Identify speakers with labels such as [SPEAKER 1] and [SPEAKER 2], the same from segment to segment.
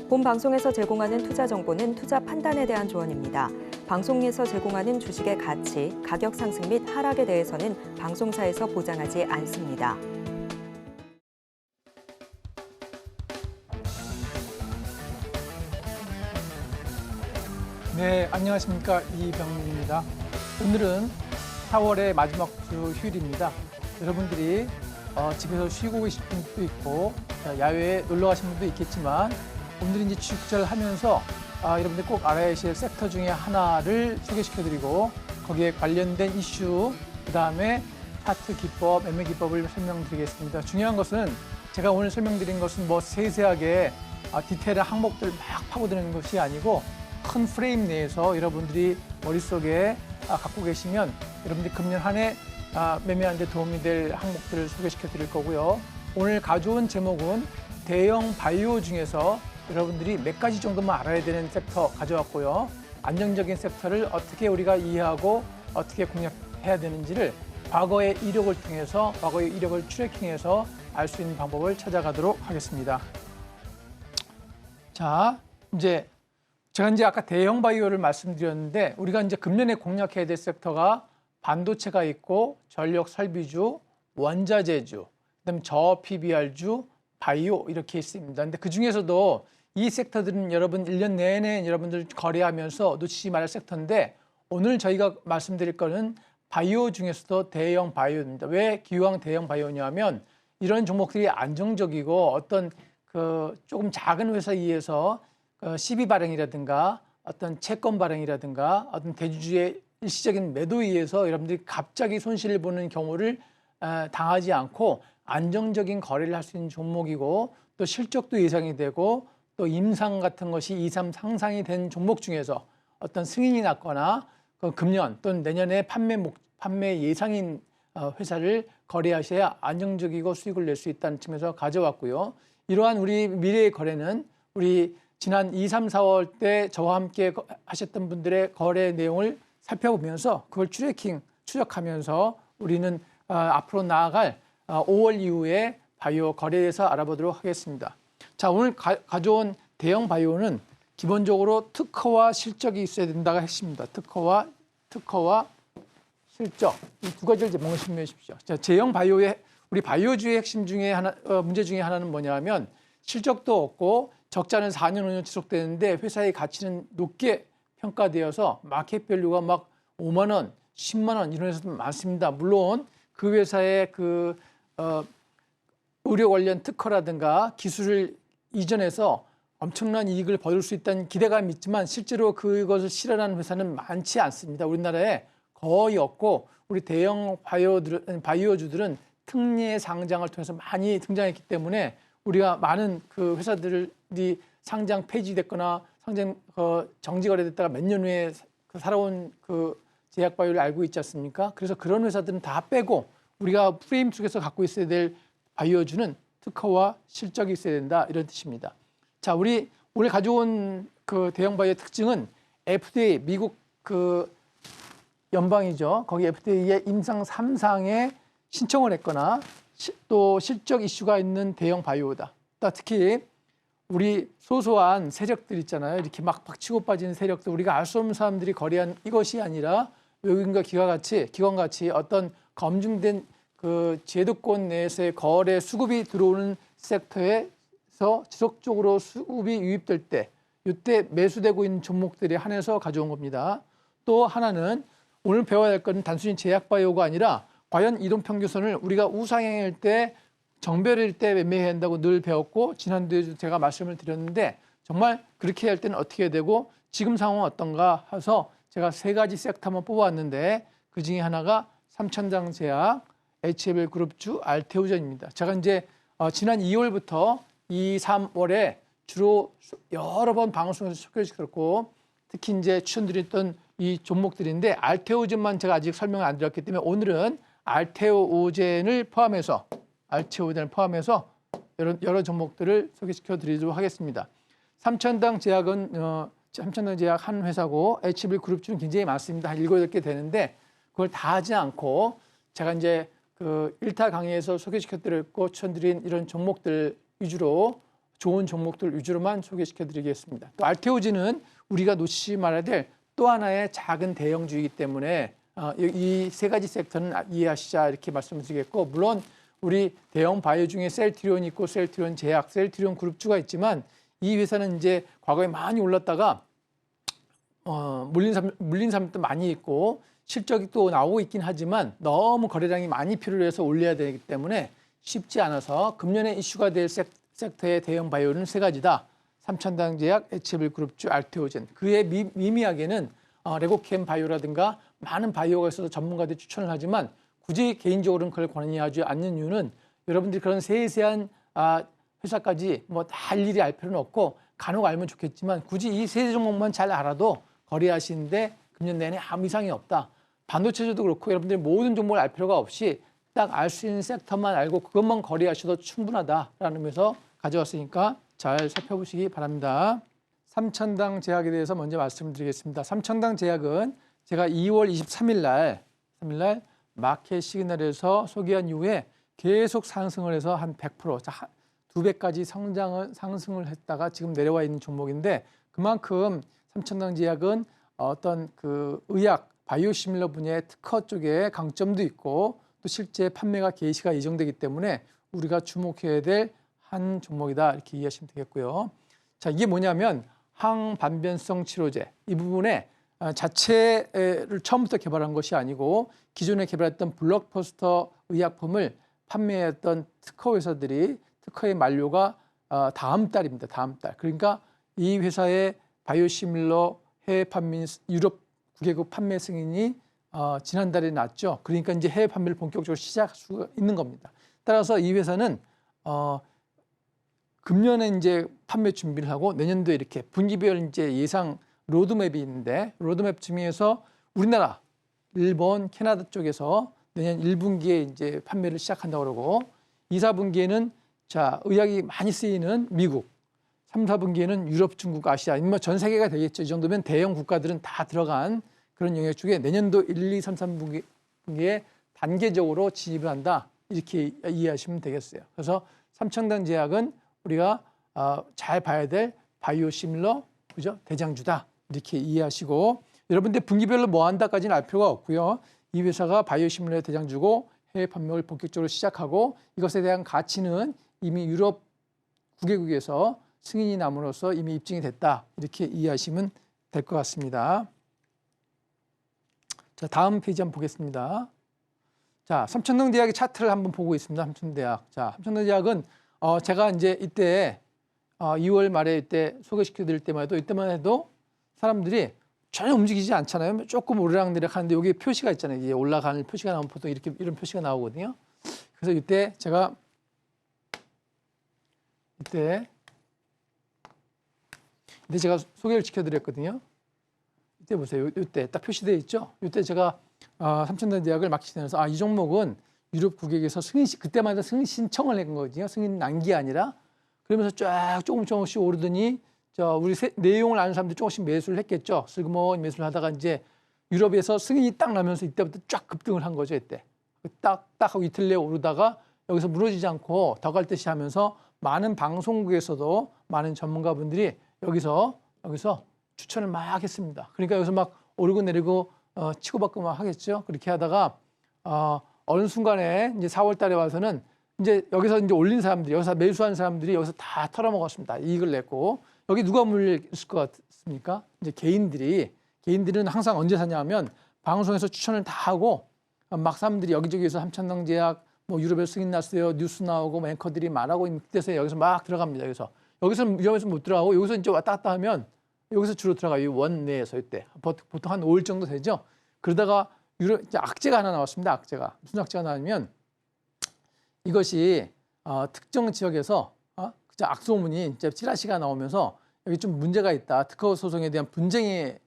[SPEAKER 1] 본 방송에서 제공하는 투자 정보는 투자 판단에 대한 조언입니다. 방송에서 제공하는 주식의 가치, 가격 상승 및 하락에 대해서는 방송사에서 보장하지 않습니다.
[SPEAKER 2] 네, 안녕하십니까. 이병민입니다. 오늘은 4월의 마지막 주 휴일입니다. 여러분들이 집에서 쉬고 계신 분도 있고 야외에 놀러 가신 분도 있겠지만 오늘은 이제 취직절하면서 여러분들 꼭 알아야 하실 섹터 중에 하나를 소개시켜드리고 거기에 관련된 이슈, 그다음에 차트 기법, 매매 기법을 설명드리겠습니다. 중요한 것은 제가 오늘 설명드린 것은 뭐 세세하게 디테일한 항목들을 막 파고드는 것이 아니고 큰 프레임 내에서 여러분들이 머릿속에 갖고 계시면 여러분들이 금년 한 해 매매하는 데 도움이 될 항목들을 소개시켜 드릴 거고요. 오늘 가져온 제목은 대형 바이오 중에서 여러분들이 몇 가지 정도만 알아야 되는 섹터 가져왔고요. 안정적인 섹터를 어떻게 우리가 이해하고 어떻게 공략해야 되는지를 과거의 이력을 통해서 과거의 이력을 트래킹해서 알 수 있는 방법을 찾아가도록 하겠습니다. 자, 이제 제가 아까 대형 바이오를 말씀드렸는데 우리가 이제 금년에 공략해야 될 섹터가 반도체가 있고 전력 설비주, 원자재주, 그다음에 저 PBR주, 바이오 이렇게 있습니다. 근데 그 중에서도 이 섹터들은 여러분 1년 내내 여러분들 거래하면서 놓치지 말할 섹터인데 오늘 저희가 말씀드릴 거는 바이오 중에서도 대형 바이오입니다. 왜 기왕 대형 바이오냐면 이런 종목들이 안정적이고 어떤 조금 작은 회사에 의해서 시비 발행이라든가 어떤 채권 발행이라든가 어떤 대주주의 일시적인 매도에 의해서 여러분들이 갑자기 손실을 보는 경우를 당하지 않고 안정적인 거래를 할 수 있는 종목이고 또 실적도 예상이 되고 또 임상 같은 것이 2, 3 상상이 된 종목 중에서 어떤 승인이 났거나 금년 또는 내년에 판매 예상인 회사를 거래하셔야 안정적이고 수익을 낼 수 있다는 측면에서 가져왔고요. 이러한 우리 미래의 거래는 우리 지난 2, 3, 4월 때 저와 함께 하셨던 분들의 거래 내용을 살펴보면서 그걸 추적하면서 우리는 앞으로 나아갈 5월 이후에 바이오 거래에 대해서 알아보도록 하겠습니다. 자, 오늘 가져온 대형 바이오는 기본적으로 특허와 실적이 있어야 된다가 핵심입니다. 특허와 실적 이 두 가지를 이제 명심하십시오. 자, 대형 바이오의 우리 바이오주의 핵심 중에 문제 중에 하나는 뭐냐면 실적도 없고 적자는 4년, 5년 지속되는데 회사의 가치는 높게 평가되어서 마켓 밸류가 막 5만 원, 10만 원 이런 회사도 많습니다. 물론 그 회사의 의료 관련 특허라든가 기술을 이전해서 엄청난 이익을 벌일 수 있다는 기대감이 있지만 실제로 그것을 실현하는 회사는 많지 않습니다. 우리나라에 거의 없고 우리 대형 바이오주들은 특례 상장을 통해서 많이 등장했기 때문에 우리가 많은 그 회사들이 상장 폐지됐거나 상장 정지 거래됐다가 몇 년 후에 살아온 그 제약 바이오를 알고 있지 않습니까? 그래서 그런 회사들은 다 빼고 우리가 프레임 속에서 갖고 있어야 될 바이오주는 특허와 실적이 있어야 된다 이런 뜻입니다. 자, 우리 오늘 가져온 그 대형 바이오의 특징은 FDA 미국 그 연방이죠. 거기 FDA의 임상 3상에 신청을 했거나 또 실적 이슈가 있는 대형 바이오다. 특히 우리 소소한 세력들 있잖아요. 이렇게 막 박치고 빠지는 세력들 우리가 알 수 없는 사람들이 거래한 이것이 아니라 외국인과 기관같이 어떤 검증된 그 제도권 내에서의 거래 수급이 들어오는 섹터에서 지속적으로 수급이 유입될 때 이때 매수되고 있는 종목들에 한해서 가져온 겁니다. 또 하나는 오늘 배워야 할 건 단순히 제약 바이오가 아니라 과연 이동평균선을 우리가 우상향일 때 정배일 때 매매해야 한다고 늘 배웠고 지난주에 제가 말씀을 드렸는데 정말 그렇게 할 때는 어떻게 해야 되고 지금 상황은 어떤가 해서 제가 세 가지 섹터만 뽑아왔는데 그중에 하나가 삼천장제약, HBL 그룹주, 알테오젠입니다. 제가 이제 지난 2월부터 2, 3월에 주로 여러 번 방송에서 소개시켰고 특히 이제 추천드렸던 이 종목들인데 알테오젠만 제가 아직 설명을 안 드렸기 때문에 오늘은 알테오젠을 포함해서 여러 종목들을 소개시켜 드리도록 하겠습니다. 삼천장제약 한 회사고 HBL 그룹주는 굉장히 많습니다. 한 7, 8개 되는데 그걸 다 하지 않고 제가 이제 그 1타 강의에서 소개시켜 드렸고 추천드린 이런 종목들 위주로 좋은 종목들 위주로만 소개시켜 드리겠습니다. 또 알테오지는 우리가 놓치지 말아야 될 또 하나의 작은 대형주이기 때문에 이 세 가지 섹터는 이해하시자 이렇게 말씀드리겠고, 물론 우리 대형 바이오 중에 셀트리온 있고 셀트리온 제약, 셀트리온 그룹주가 있지만 이 회사는 이제 과거에 많이 올랐다가 물린 사람도 많이 있고 실적이 또 나오고 있긴 하지만 너무 거래량이 많이 필요해서 올려야 되기 때문에 쉽지 않아서 금년에 이슈가 될 섹터의 대형 바이오는 세 가지다. 삼천당제약, HB그룹주, 알테오젠. 그에 미미하게는 레고캠 바이오라든가 많은 바이오가 있어서 전문가들이 추천을 하지만 굳이 개인적으로는 그걸 권유하지 않는 이유는 여러분들이 그런 세세한 회사까지 뭐 다 일일이 알 필요는 없고 간혹 알면 좋겠지만 굳이 이 세 종목만 잘 알아도 거래하시는데 금년 내내 아무 이상이 없다. 반도체주도 그렇고 여러분들이 모든 종목을 알 필요가 없이 딱 알 수 있는 섹터만 알고 그것만 거래하셔도 충분하다라는 의미에서 가져왔으니까 잘 살펴보시기 바랍니다. 삼천당제약에 대해서 먼저 말씀드리겠습니다. 삼천당제약은 제가 2월 23일 날 마켓 시그널에서 소개한 이후에 계속 상승을 해서 한 100%, 2배까지 상승을 했다가 지금 내려와 있는 종목인데 그만큼 삼천당제약은 어떤 그 의약, 바이오시밀러 분야의 특허 쪽에 강점도 있고 또 실제 판매가 개시가 예정되기 때문에 우리가 주목해야 될 한 종목이다 이렇게 이해하시면 되겠고요. 자, 이게 뭐냐면 항반변성 치료제 이 부분에 자체를 처음부터 개발한 것이 아니고 기존에 개발했던 블록버스터 의약품을 판매했던 특허 회사들이 특허의 만료가 다음 달입니다. 다음 달. 그러니까 이 회사의 바이오시밀러 해외 판매 유럽 9개국 판매 승인이 지난달에 났죠. 그러니까 이제 해외 판매를 본격적으로 시작할 수 있는 겁니다. 따라서 이 회사는 금년에 이제 판매 준비를 하고 내년도에 이렇게 분기별 이제 예상 로드맵이 있는데 로드맵 중에서 우리나라, 일본, 캐나다 쪽에서 내년 1분기에 이제 판매를 시작한다고 그러고 2, 4분기에는 자, 의약이 많이 쓰이는 미국, 3, 4분기에는 유럽, 중국, 아시아, 뭐 전 세계가 되겠죠. 이 정도면 대형 국가들은 다 들어간 그런 영역 중에 내년도 1, 2, 3, 3분기에 단계적으로 진입을 한다. 이렇게 이해하시면 되겠어요. 그래서 삼천당제약은 우리가 잘 봐야 될 바이오시밀러, 그죠? 대장주다. 이렇게 이해하시고 여러분들 분기별로 뭐 한다까지는 알 필요가 없고요. 이 회사가 바이오시밀러의 대장주고 해외 판매를 본격적으로 시작하고 이것에 대한 가치는 이미 유럽 9개국에서 승인이 남으로써 이미 입증이 됐다. 이렇게 이해하시면 될 것 같습니다. 자, 다음 페이지 한번 보겠습니다. 자, 삼천당제약의 차트를 한번 보고 있습니다. 삼천대약. 자, 삼천당제약은 제가 이제 이때 2월 말에 이때 소개시켜 드릴 때만 해도 사람들이 전혀 움직이지 않잖아요. 조금 오르락내리락 하는데 여기 표시가 있잖아요. 이게 올라가는 표시가 나오면 보통 이런 표시가 나오거든요. 그래서 이때 제가 소개를 시켜드렸거든요. 이때 보세요. 이때 딱 표시되어 있죠. 이때 제가 삼천당제약을 막 시키면서 이 종목은 유럽 국익에서 그때마다 승인 신청을 한 거거든요. 승인 난 게 아니라 그러면서 쫙 조금씩 오르더니 우리 내용을 아는 사람들이 조금씩 매수를 했겠죠. 슬그머니 매수를 하다가 이제 유럽에서 승인이 딱 나면서 이때부터 쫙 급등을 한 거죠. 이때 딱 하고 이틀 내에 오르다가 여기서 무너지지 않고 더 갈 듯이 하면서 많은 방송국에서도 많은 전문가분들이 여기서 추천을 막 했습니다. 그러니까 여기서 막 오르고 내리고 치고받고 막 하겠죠. 그렇게 하다가 어느 순간에 이제 4월 달에 와서는 이제 여기서 이제 올린 사람들이 여기서 매수한 사람들이 여기서 다 털어먹었습니다. 이익을 냈고 여기 누가 물려 있을 것 같습니까? 이제 개인들은 항상 언제 사냐면 방송에서 추천을 다 하고 막 사람들이 여기저기에서 삼천당제약 뭐 유럽에서 승인 났어요. 뉴스 나오고 뭐 앵커들이 말하고 있는 그때서 여기서 막 들어갑니다. 여기서는 위험해서 못 들어가고 여기서 이제 왔다 갔다 하면 여기서 주로 들어가요. 원 내에서 이때 보통 한 5일 정도 되죠. 그러다가 악재가 하나 나왔습니다. 악재가 무슨 악재가 나오면 이것이 특정 지역에서 악소문이 이제 찌라시가 나오면서 여기 좀 문제가 있다. 특허 소송에 대한 분쟁의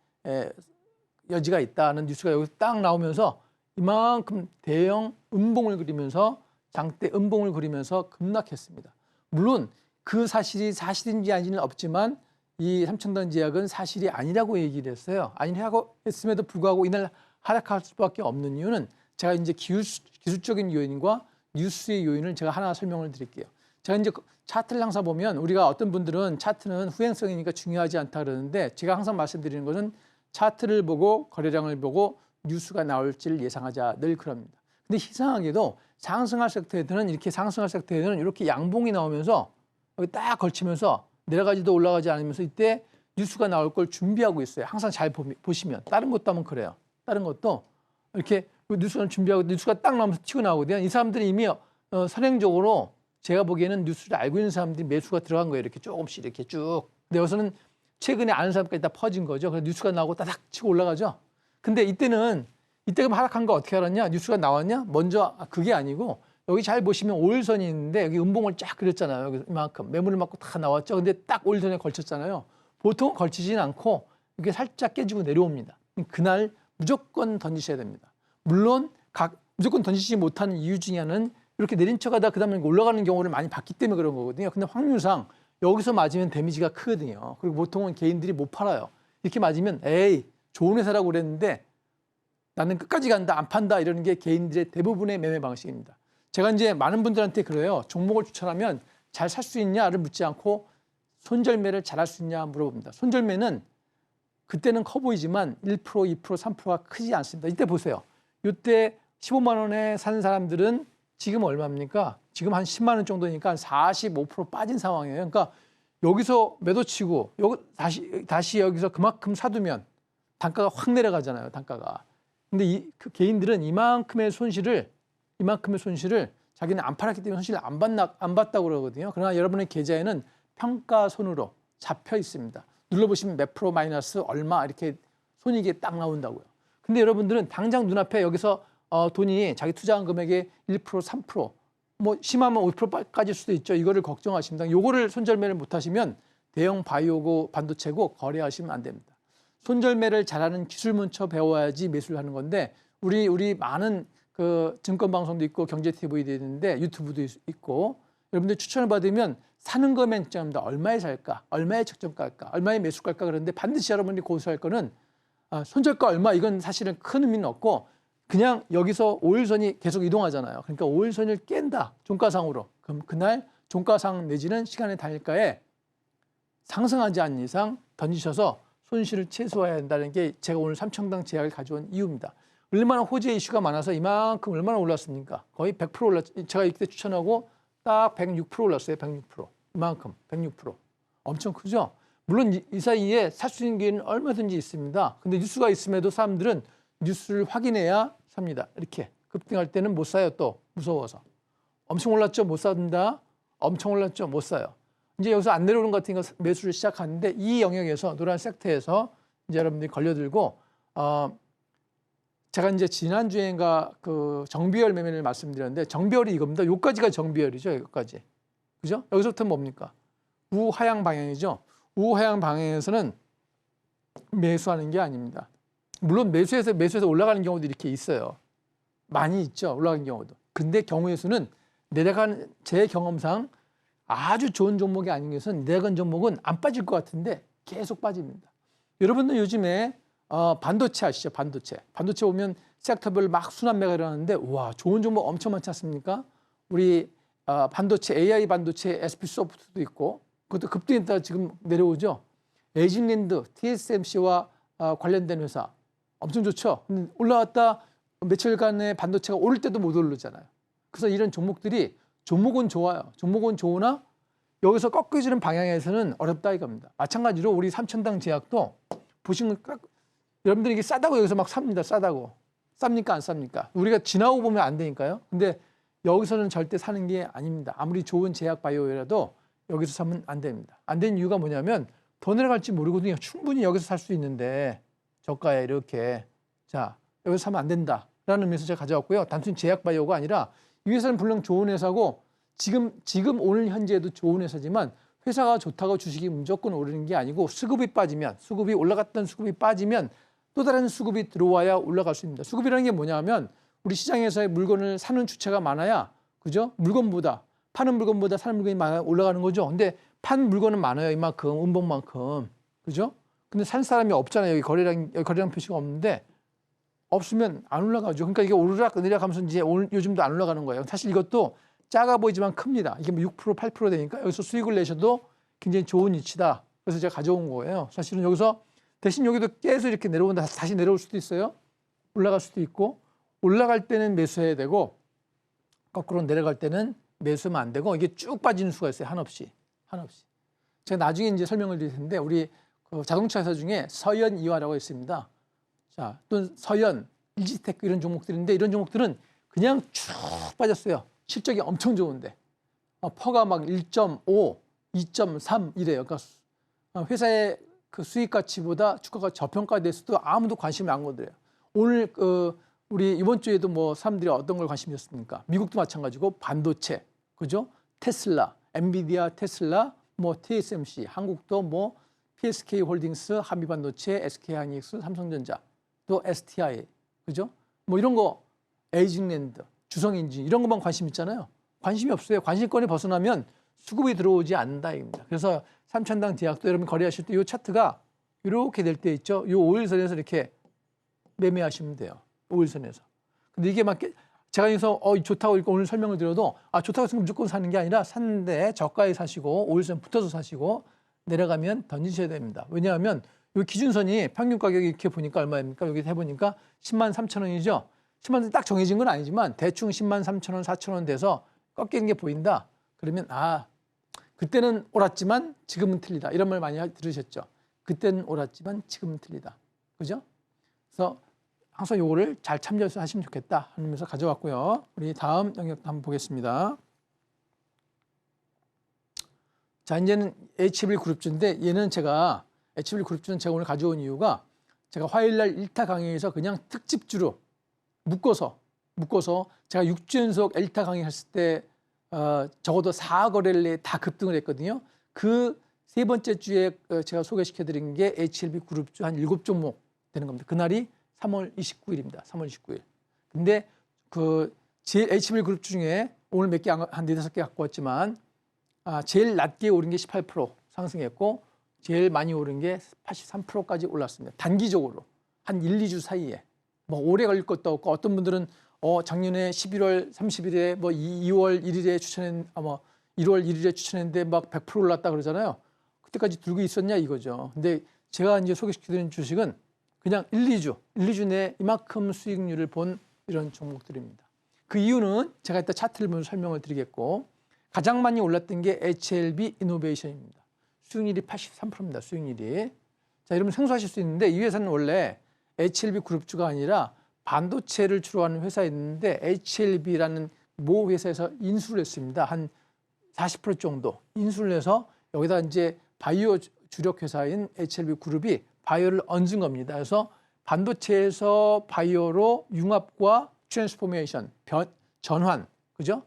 [SPEAKER 2] 여지가 있다는 뉴스가 여기 딱 나오면서 이만큼 대형 음봉을 그리면서 장대 음봉을 그리면서 급락했습니다. 물론 그 사실이 사실인지 아닌지는 없지만 이 삼천당제약은 사실이 아니라고 얘기를 했어요. 아니라고 했음에도 불구하고 이날 하락할 수밖에 없는 이유는 제가 이제 기술적인 요인과 뉴스의 요인을 제가 하나 설명을 드릴게요. 제가 이제 차트를 항상 보면 우리가 어떤 분들은 차트는 후행성이니까 중요하지 않다 그러는데 제가 항상 말씀드리는 것은 차트를 보고 거래량을 보고 뉴스가 나올지를 예상하자 늘 그럽니다. 근데 이상하게도 상승할 섹터에는 이렇게 양봉이 나오면서 여기 딱 걸치면서 내려가지도 올라가지 않으면서 이때 뉴스가 나올 걸 준비하고 있어요. 항상 잘 보시면 다른 것도 하면 그래요. 다른 것도 이렇게 뉴스는 준비하고 뉴스가 딱 나오면서 튀고 나오거든요. 이 사람들이 이미 선행적으로 제가 보기에는 뉴스를 알고 있는 사람들이 매수가 들어간 거예요. 이렇게 조금씩 이렇게 쭉. 근데 여기서는 최근에 아는 사람까지 다 퍼진 거죠. 그래서 뉴스가 나오고 따닥 치고 올라가죠. 근데 이때가 하락한 거 어떻게 알았냐? 뉴스가 나왔냐? 먼저 그게 아니고 여기 잘 보시면 5일선이 있는데 여기 음봉을 쫙 그렸잖아요. 여기 이만큼 매물을 맞고 다 나왔죠. 근데 딱 5일선에 걸쳤잖아요. 보통 걸치진 않고 이렇게 살짝 깨지고 내려옵니다. 그날 무조건 던지셔야 됩니다. 물론 무조건 던지지 못하는 이유 중에 하나는 이렇게 내린 척하다 그다음에 올라가는 경우를 많이 봤기 때문에 그런 거거든요. 근데 확률상 여기서 맞으면 데미지가 크거든요. 그리고 보통은 개인들이 못 팔아요. 이렇게 맞으면 에이 좋은 회사라고 그랬는데 나는 끝까지 간다 안 판다 이러는 게 개인들의 대부분의 매매 방식입니다. 제가 이제 많은 분들한테 그래요. 종목을 추천하면 잘 살 수 있냐를 묻지 않고 손절매를 잘할 수 있냐 물어봅니다. 손절매는 그때는 커 보이지만 1%, 2%, 3%가 크지 않습니다. 이때 보세요. 이때 15만 원에 산 사람들은 지금 얼마입니까? 지금 한 10만 원 정도니까 45% 빠진 상황이에요. 그러니까 여기서 매도치고 다시 여기서 그만큼 사두면 단가가 확 내려가잖아요. 단가가. 근데 그 개인들은 이만큼의 손실을 자기는 안 팔았기 때문에 손실을 안 봤다고 그러거든요. 그러나 여러분의 계좌에는 평가손으로 잡혀 있습니다. 눌러보시면 몇 프로 마이너스 얼마 이렇게 손익이 딱 나온다고요. 근데 여러분들은 당장 눈앞에 여기서 돈이 자기 투자한 금액의 1%, 3%, 뭐 심하면 5%까지일 수도 있죠. 이거를 걱정하십니다. 요거를 손절매를 못하시면 대형 바이오고 반도체고 거래하시면 안 됩니다. 손절매를 잘하는 기술문처 배워야지 매수를 하는 건데 우리 많은 그 증권방송도 있고 경제TV도 있는데 유튜브도 있고 여러분들 추천을 받으면 사는 거 맨점입니다. 얼마에 살까? 얼마에 적정가일까? 얼마에 매수가일까? 그런데 반드시 여러분이 고수할 거는 손절가 얼마 이건 사실은 큰 의미는 없고 그냥 여기서 5일선이 계속 이동하잖아요. 그러니까 5일선을 깬다. 종가상으로. 그럼 그날 종가상 내지는 시간의 단일가에 상승하지 않는 이상 던지셔서 손실을 최소화해야 한다는 게 제가 오늘 삼청당 제약을 가져온 이유입니다. 얼마나 호재 이슈가 많아서 이만큼 얼마나 올랐습니까? 거의 100% 올랐죠. 제가 이때 추천하고 딱 106% 올랐어요. 106%. 이만큼 106%. 엄청 크죠? 물론 이 사이에 살 수 있는 기회는 얼마든지 있습니다. 근데 뉴스가 있음에도 사람들은 뉴스를 확인해야 삽니다. 이렇게 급등할 때는 못 사요. 또 무서워서. 엄청 올랐죠? 못 산다. 엄청 올랐죠? 못 사요. 이제 여기서 안 내려오는 것 같은 거 매수를 시작하는데 이 영역에서 노란 섹터에서 이제 여러분들이 걸려들고 제가 이제 지난주에인가 그 정비열 매매를 말씀드렸는데 정비열이 이겁니다. 여기까지가 정비열이죠. 여기까지. 그죠? 여기서부터 뭡니까? 우하향 방향이죠. 우하향 방향에서는 매수하는 게 아닙니다. 물론 매수해서 올라가는 경우도 이렇게 있어요. 많이 있죠. 올라가는 경우도. 근데 경우의 수는 내려가는 제 경험상 아주 좋은 종목이 아닌 것은 내려간 종목은 안 빠질 것 같은데 계속 빠집니다. 여러분들 요즘에 반도체 아시죠? 반도체 보면 섹터별 막 순환매가 일어나는데 와 좋은 종목 엄청 많지 않습니까? 우리 반도체 AI 반도체 SP소프트도 있고 그것도 급등했다가 지금 내려오죠. 에이징랜드 TSMC와 관련된 회사 엄청 좋죠. 올라왔다 며칠간의 반도체가 오를 때도 못 오르잖아요. 그래서 이런 종목은 좋아요. 종목은 좋으나 여기서 꺾여지는 방향에서는 어렵다 이겁니다. 마찬가지로 우리 삼천당 제약도 보시면 여러분들이 이게 싸다고 여기서 막 삽니다. 싸다고. 쌉니까 안 쌉니까? 우리가 지나고 보면 안 되니까요. 근데 여기서는 절대 사는 게 아닙니다. 아무리 좋은 제약 바이오라도 여기서 사면 안 됩니다. 안 되는 이유가 뭐냐면 더 내려갈지 모르거든요. 충분히 여기서 살 수 있는데 저가에 이렇게 자 여기서 사면 안 된다라는 의미에서 제가 가져왔고요. 단순히 제약 바이오가 아니라 이 회사는 물론 좋은 회사고 지금 오늘 현재도 좋은 회사지만 회사가 좋다고 주식이 무조건 오르는 게 아니고 수급이 올라갔던 수급이 빠지면 또 다른 수급이 들어와야 올라갈 수 있습니다. 수급이라는 게 뭐냐면 우리 시장에서의 물건을 사는 주체가 많아야 그죠? 파는 물건보다 사는 물건이 많아야 올라가는 거죠. 근데 판 물건은 많아요. 이만큼 음봉만큼. 그죠? 근데 산 사람이 없잖아요. 여기 거래량 표시가 없는데 없으면 안 올라가죠. 그러니까 이게 오르락 내려가면서 이제 요즘도 안 올라가는 거예요. 사실 이것도 작아 보이지만 큽니다. 이게 뭐 6%, 8% 되니까 여기서 수익을 내셔도 굉장히 좋은 위치다. 그래서 제가 가져온 거예요. 사실은 여기서 대신 여기도 계속 이렇게 내려온다. 다시 내려올 수도 있어요. 올라갈 수도 있고 올라갈 때는 매수해야 되고 거꾸로 내려갈 때는 매수하면 안 되고 이게 쭉 빠지는 수가 있어요. 한없이. 제가 나중에 이제 설명을 드릴 텐데 우리 그 자동차 회사 중에 서현 이화라고 있습니다. 자, 또 서현, 일지테크 이런 종목들인데 이런 종목들은 그냥 쭉 빠졌어요. 실적이 엄청 좋은데 퍼가 막 1.5, 2.3 이래요. 그러니까 회사의 그 수익 가치보다 주가가 저평가됐어도 아무도 관심을 안 거들어요. 오늘 우리 이번 주에도 뭐 사람들이 어떤 걸 관심이 었습니까? 미국도 마찬가지고 반도체, 그죠? 테슬라, 엔비디아, 테슬라, 뭐 TSMC, 한국도 뭐 PSK 홀딩스, 한미반도체, SK하이닉스, 삼성전자, 또 STI, 그죠? 뭐 이런 거 에이징랜드, 주성인지 이런 것만 관심 있잖아요. 관심이 없어요. 관심권이 벗어나면 수급이 들어오지 않는다 입니다. 그래서 삼천당 제약도 여러분 거래하실 때 이 차트가 이렇게 될 때 있죠. 이 5일선에서 이렇게 매매하시면 돼요. 5일선에서. 근데 이게 막 제가 여기서 좋다고 오늘 설명을 드려도 좋다고 해서 무조건 사는 게 아니라 샀는데 저가에 사시고 5일선 붙어서 사시고 내려가면 던지셔야 됩니다. 왜냐하면 이 기준선이 평균 가격이 이렇게 보니까 얼마입니까? 여기 해보니까 10만 3천 원이죠. 10만 원이 딱 정해진 건 아니지만 대충 10만 3천 원, 4천 원 돼서 꺾이는 게 보인다. 그러면 그때는 옳았지만 지금은 틀리다. 이런 말 많이 들으셨죠. 그때는 옳았지만 지금은 틀리다. 그죠? 그래서 항상 요거를 잘 참조해서 하시면 좋겠다 하면서 가져왔고요. 우리 다음 영역 한번 보겠습니다. 자, 이제는 HBL 그룹주인데 얘는 제가 HBL 그룹주는 제가 오늘 가져온 이유가 제가 화요일날 1타 강의에서 그냥 특집주로 묶어서 제가 6주 연속 1타 강의 했을 때 적어도 4거래일 내에 다 급등을 했거든요. 그 세 번째 주에 제가 소개시켜드린 게 HLB 그룹주 한 7종목 되는 겁니다. 그날이 3월 29일입니다. 3월 29일. 근데 그 제일 HBL 그룹주 중에 오늘 몇 개, 한 4-5개 갖고 왔지만 제일 낮게 오른 게 18% 상승했고 제일 많이 오른 게 83%까지 올랐습니다. 단기적으로 한 1, 2주 사이에 뭐 오래 걸릴 것도 없고 어떤 분들은 작년에 11월 30일에 뭐 2월 1일에 1월 1일에 추천했는데 막 100% 올랐다 그러잖아요. 그때까지 들고 있었냐 이거죠. 근데 제가 이제 소개시켜드린 주식은 그냥 1, 2주 내에 이만큼 수익률을 본 이런 종목들입니다. 그 이유는 제가 이따 차트를 보면 설명을 드리겠고 가장 많이 올랐던 게 HLB 이노베이션입니다. 수익률이 83%입니다. 수익률이. 자, 여러분 생소하실 수 있는데 이 회사는 원래 HLB 그룹주가 아니라 반도체를 주로 하는 회사였는데 HLB라는 모 회사에서 인수를 했습니다. 한 40% 정도 인수를 해서 여기다 이제 바이오 주력 회사인 HLB 그룹이 바이오를 얹은 겁니다. 그래서 반도체에서 바이오로 융합과 트랜스포메이션, 전환, 그죠?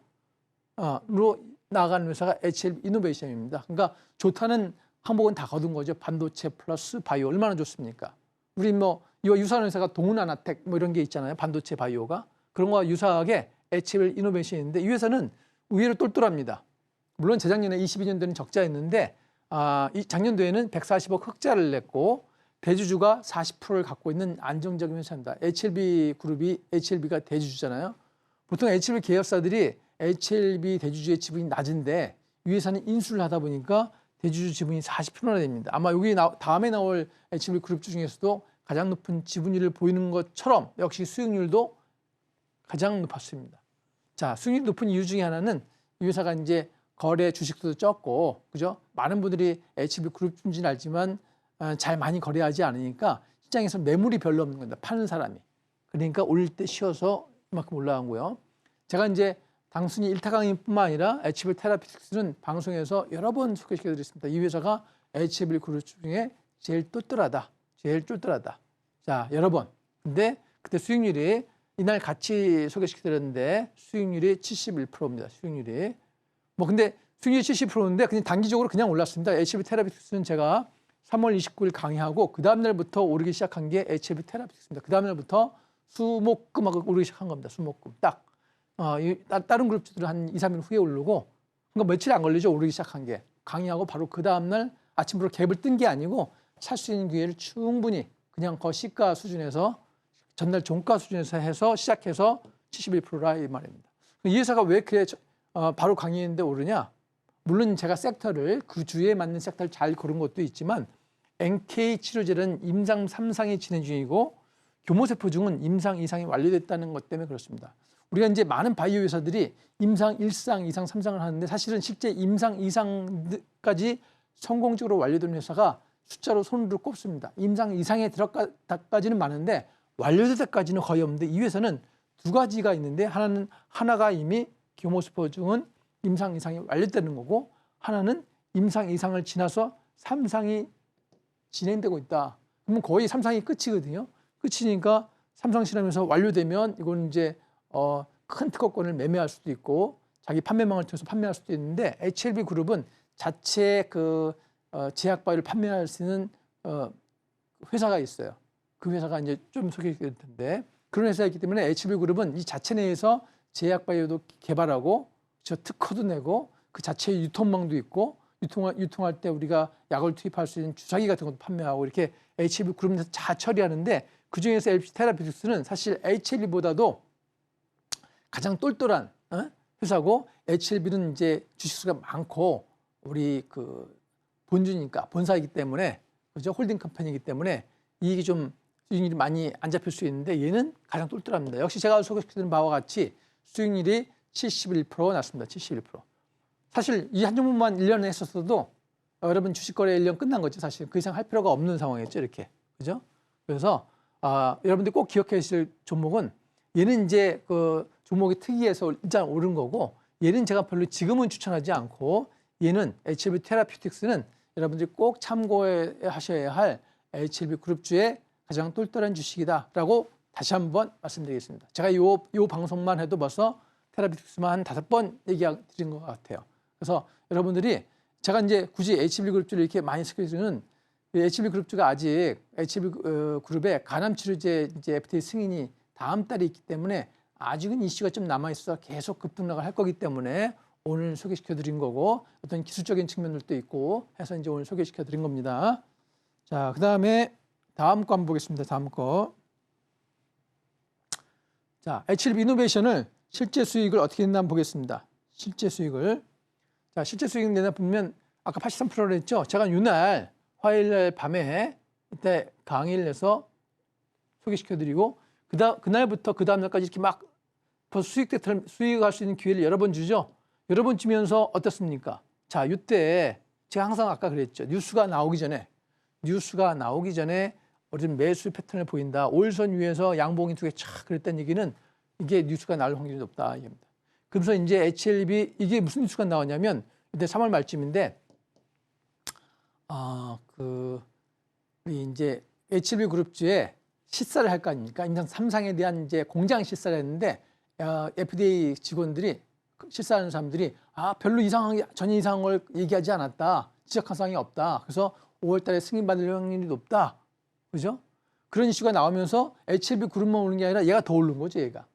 [SPEAKER 2] 로 나아가는 회사가 HLB 이노베이션입니다. 그러니까 좋다는 항목은 다 거둔 거죠. 반도체 플러스 바이오 얼마나 좋습니까? 우리 뭐 이와 유사한 회사가 동훈아나텍 뭐 이런 게 있잖아요. 반도체 바이오가 그런 거와 유사하게 HLB 이노베이션인데 이 회사는 의외로 똘똘합니다. 물론 재작년에 22년도에는 적자였는데 이 작년도에는 140억 흑자를 냈고 대주주가 40%를 갖고 있는 안정적인 회사입니다. HLB 그룹이 HLB가 대주주잖아요. 보통 HLB 계열사들이 HLB 대주주의 지분이 낮은데 이 회사는 인수를 하다 보니까 대주주 지분이 40%나 됩니다. 아마 여기 다음에 나올 HLB 그룹주 중에서도 가장 높은 지분율을 보이는 것처럼 역시 수익률도 가장 높았습니다. 자, 수익률이 높은 이유 중에 하나는 이 회사가 이제 거래 주식도 적고, 그죠? 많은 분들이 HLB 그룹주인지는 알지만 잘 많이 거래하지 않으니까 시장에서 매물이 별로 없는 겁니다. 파는 사람이. 그러니까 올릴 때 쉬어서 이만큼 올라간 거고요. 제가 이제 단순히 1타 강의뿐만 아니라 HBL 테라피틱스는 방송에서 여러 번 소개시켜드렸습니다. 이 회사가 HBL 그룹 중에 제일 똘똘하다. 자, 여러 번. 근데 그때 수익률이 이날 같이 소개시켜드렸는데 수익률이 71%입니다. 수익률이. 근데 수익률이 70%인데 그냥 단기적으로 그냥 올랐습니다. HBL 테라피틱스는 제가 3월 29일 강의하고 그 다음 날부터 오르기 시작한 게 HBL 테라피틱스입니다. 그 다음 날부터 수목금하고 오르기 시작한 겁니다. 수목금. 딱. 다른 그룹들은 한 2, 3일 후에 오르고 그러니까 며칠 안 걸리죠. 오르기 시작한 게. 강의하고 바로 그 다음날 아침부터 갭을 뜬 게 아니고 살 수 있는 기회를 충분히 그냥 시가 수준에서 전날 종가 수준에서 해서 시작해서 71%라 이 말입니다. 이 회사가 왜 그래 바로 강의했는데 오르냐? 물론 제가 섹터를 그 주에 맞는 섹터를 잘 고른 것도 있지만 NK 치료제는 임상 3상이 진행 중이고 교모세포 중은 임상 2상이 완료됐다는 것 때문에 그렇습니다. 우리가 이제 많은 바이오 회사들이 임상 1상, 2상, 3상을 하는데 사실은 실제 임상 2상까지 성공적으로 완료된 회사가 숫자로 손으로 꼽습니다. 임상 2상에 들어가기까지는 많은데 완료될 때까지는 거의 없는데 이 회사는 두 가지가 있는데 하나가 이미 교모세포 중은 임상 2상이 완료되는 거고 하나는 임상 2상을 지나서 3상이 진행되고 있다. 그러면 거의 3상이 끝이거든요. 끝이니까 3상 실험에서 완료되면 이건 이제 큰 특허권을 매매할 수도 있고 자기 판매망을 통해서 판매할 수도 있는데 HLB 그룹은 자체 그 제약바이오를 판매할 수 있는 회사가 있어요. 그 회사가 이제 좀 소개될 텐데 그런 회사이기 때문에 HLB 그룹은 이 자체 내에서 제약바이오도 개발하고 저 특허도 내고 그 자체 유통망도 있고 유통할 때 우리가 약을 투입할 수 있는 주사기 같은 것도 판매하고 이렇게 HLB 그룹 내에서 다 처리하는데 그중에서 LPC 테라피틱스는 사실 HLB보다도 가장 똘똘한 회사고 HLB는 이제 주식수가 많고 우리 그 본주니까 본사이기 때문에 그죠 홀딩 컴퍼니이기 때문에 이익이 좀 수익률이 많이 안 잡힐 수 있는데 얘는 가장 똘똘합니다. 역시 제가 소개시켜드린 바와 같이 수익률이 71% 났습니다. 71%. 사실 이 한 종목만 1년 했었어도 여러분 주식 거래 1년 끝난 거죠. 사실 그 이상 할 필요가 없는 상황이었죠. 이렇게 그죠? 그래서 여러분들 꼭 기억하실 종목은 얘는 이제 그 종목의 특이해서 일단 오른 거고 얘는 제가 별로 지금은 추천하지 않고 얘는 HLB 테라피틱스는 여러분들이 꼭 참고하셔야 할 HLB 그룹주의 가장 똘똘한 주식이다라고 다시 한번 말씀드리겠습니다. 제가 요 방송만 해도 벌써 테라피틱스만 한 5번 얘기 드린 것 같아요. 그래서 여러분들이 제가 이제 굳이 HLB 그룹주를 이렇게 많이 소개해주는 HLB 그룹주가 아직 HLB 그룹의 간암 치료제 이제 FDA 승인이 다음 달에 있기 때문에 아직은 이슈가 좀 남아 있어 계속 급등락을 할 거기 때문에 오늘 소개시켜 드린 거고 어떤 기술적인 측면들도 있고 해서 이제 오늘 소개시켜 드린 겁니다. 자, 그다음에 다음 거 한번 보겠습니다. 다음 거. 자, HLB 이노베이션을 실제 수익을 어떻게 냈나 한번 보겠습니다. 실제 수익을. 자, 실제 수익 내나 보면 아까 83%를 했죠. 제가 이날 화요일 밤에 이때 강의를 해서 소개시켜 드리고 그날부터 그 다음 날까지 이렇게 막 벌써 수익할 수 있는 기회를 여러 번 주죠. 여러 번 주면서 어떻습니까? 자, 이때 제가 항상 아까 그랬죠. 뉴스가 나오기 전에 어떤 매수 패턴을 보인다. 5일선 위에서 양봉이 두 개 착 그랬다는 얘기는 이게 뉴스가 나올 확률이 높다. 이겁니다. 그래서 이제 HLB 이게 무슨 뉴스가 나왔냐면 이때 3월 말쯤인데 우리 이제 HLB 그룹주에 실사를 할 거 아닙니까? 임상 3상에 대한 이제 공장 실사를 했는데 FDA 직원들이 실사하는 사람들이 별로 전혀 이상을 얘기하지 않았다. 지적한 사항이 없다. 그래서 5월 달에 승인받을 확률이 높다. 그죠? 그런 이슈가 나오면서 HLB 그룹만 오는 게 아니라 얘가 더 오른 거죠, 얘가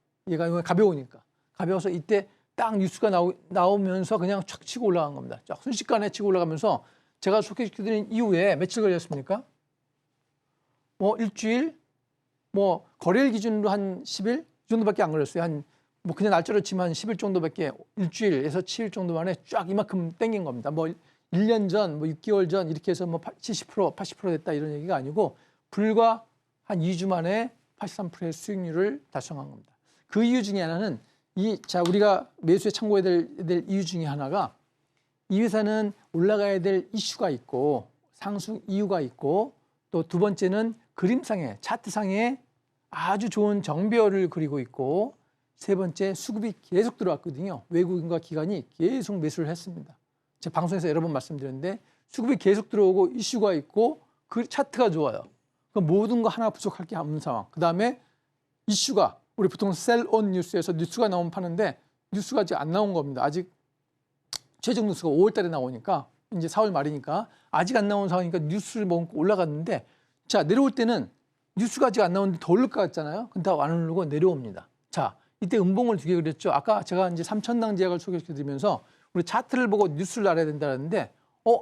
[SPEAKER 2] 가벼우니까. 가벼워서 이때 딱 뉴스가 나오면서 그냥 촥 치고 올라간 겁니다. 쫙 순식간에 치고 올라가면서 제가 소개시켜드린 이후에 며칠 걸렸습니까? 뭐 일주일? 뭐 거래일 기준으로 한 10일? 이 정도밖에 안 걸렸어요. 뭐 그냥 날짜로 치면 한 10일 정도밖에 일주일에서 7일 정도 만에 쫙 이만큼 땡긴 겁니다. 뭐 1년 전, 뭐 6개월 전 이렇게 해서 뭐 70%, 80% 됐다 이런 얘기가 아니고 불과 한 2주 만에 83%의 수익률을 달성한 겁니다. 그 이유 중에 하나는 우리가 매수에 참고해야 될 이유 중에 하나가 이 회사는 올라가야 될 이슈가 있고 상승 이유가 있고 또 두 번째는 그림상에 차트상에 아주 좋은 정배열을 그리고 있고 세 번째 수급이 계속 들어왔거든요. 외국인과 기관이 계속 매수를 했습니다. 제가 방송에서 여러 번 말씀드렸는데 수급이 계속 들어오고 이슈가 있고 그 차트가 좋아요. 그럼 모든 거 하나 부족할 게 없는 상황. 그다음에 이슈가 우리 보통 셀온 뉴스에서 뉴스가 나오면 파는데 뉴스가 아직 안 나온 겁니다. 아직 최종 뉴스가 5월 달에 나오니까 이제 4월 말이니까 아직 안 나온 상황이니까 뉴스를 먹고 올라갔는데 자, 내려올 때는 뉴스가 아직 안 나오는데 더 오를 것 같잖아요. 근데 안 오르고 내려옵니다. 자, 이때 음봉을 두 개 그렸죠. 아까 제가 이제 3천당 제약을 소개시켜드리면서 우리 차트를 보고 뉴스를 알아야 된다는데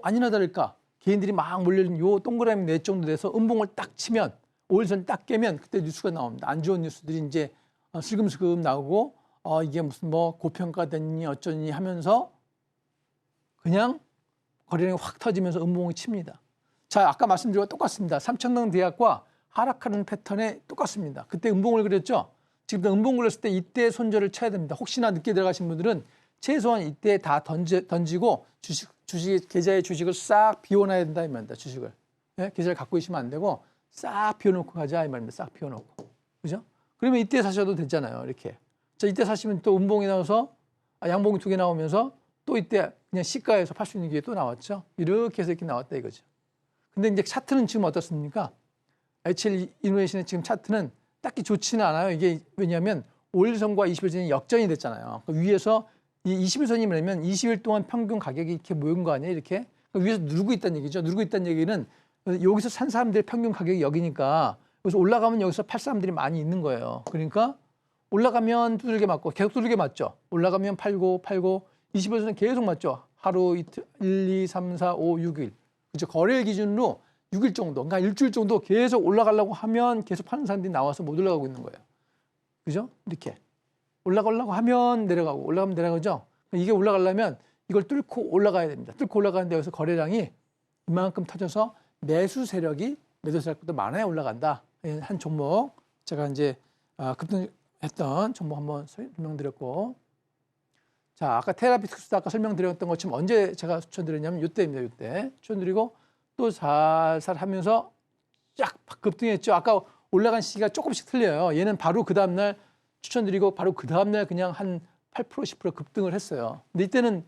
[SPEAKER 2] 아니나 다를까 개인들이 막 몰려있는 요 동그라미 넷 정도 돼서 음봉을 딱 치면 5일선 딱 깨면 그때 뉴스가 나옵니다. 안 좋은 뉴스들이 이제 슬금슬금 나오고 이게 무슨 뭐 고평가됐니 어쩌니 하면서 그냥 거래량이 확 터지면서 음봉이 칩니다. 자, 아까 말씀드린 거 똑같습니다. 삼청동 대학과 하락하는 패턴에 똑같습니다. 그때 음봉을 그렸죠. 지금도 음봉 그렸을 때 이때 손절을 쳐야 됩니다. 혹시나 늦게 들어가신 분들은 최소한 이때 다 던지고 주식 계좌의 주식을 싹 비워놔야 된다 이 말입니다. 주식을 계좌를 갖고 있으면 안 되고 싹 비워놓고 가자 이 말입니다. 싹 비워놓고, 그죠? 그러면 이때 사셔도 되잖아요. 이렇게. 자, 이때 사시면 또 음봉이 나와서 양봉이 2개 나오면서 또 이때 그냥 시가에서 팔 수 있는 게 또 나왔죠. 이렇게 해서 이렇게 나왔다 이거죠. 근데 이제 차트는 지금 어떻습니까? HL 이노베이션의 지금 차트는 딱히 좋지는 않아요. 이게 왜냐하면 5일선과 20일선이 역전이 됐잖아요. 그 위에서 이 20일선이 뭐냐면 20일 동안 평균 가격이 이렇게 모인 거 아니에요? 이렇게. 위에서 누르고 있다는 얘기죠. 누르고 있다는 얘기는 여기서 산 사람들의 평균 가격이 여기니까 여기서 올라가면 여기서 팔 사람들이 많이 있는 거예요. 그러니까 올라가면 두들겨 맞고 계속 두들겨 맞죠. 올라가면 팔고 20일선은 계속 맞죠. 하루 이틀 1, 2, 3, 4, 5, 6일. 그렇죠. 거래일 기준으로 6일 정도, 그러니까 일주일 정도 계속 올라가려고 하면 계속 파는 사람들이 나와서 못 올라가고 있는 거예요. 그죠? 이렇게. 올라가려고 하면 내려가고, 올라가면 내려가죠? 이게 올라가려면 이걸 뚫고 올라가야 됩니다. 뚫고 올라가는데 여기서 거래량이 이만큼 터져서 매수 세력이 매도 세력보다 많아야 올라간다. 한 종목, 제가 이제 급등했던 종목 한번 설명드렸고. 자, 아까 테라비틱스도 아까 설명드렸던 것처럼 언제 제가 추천드렸냐면 이때입니다. 이때 추천드리고 또 살살 하면서 쫙 급등했죠. 아까 올라간 시기가 조금씩 틀려요. 얘는 바로 그 다음날 추천드리고 바로 그 다음날 그냥 한 8%, 10% 급등을 했어요. 근데 이때는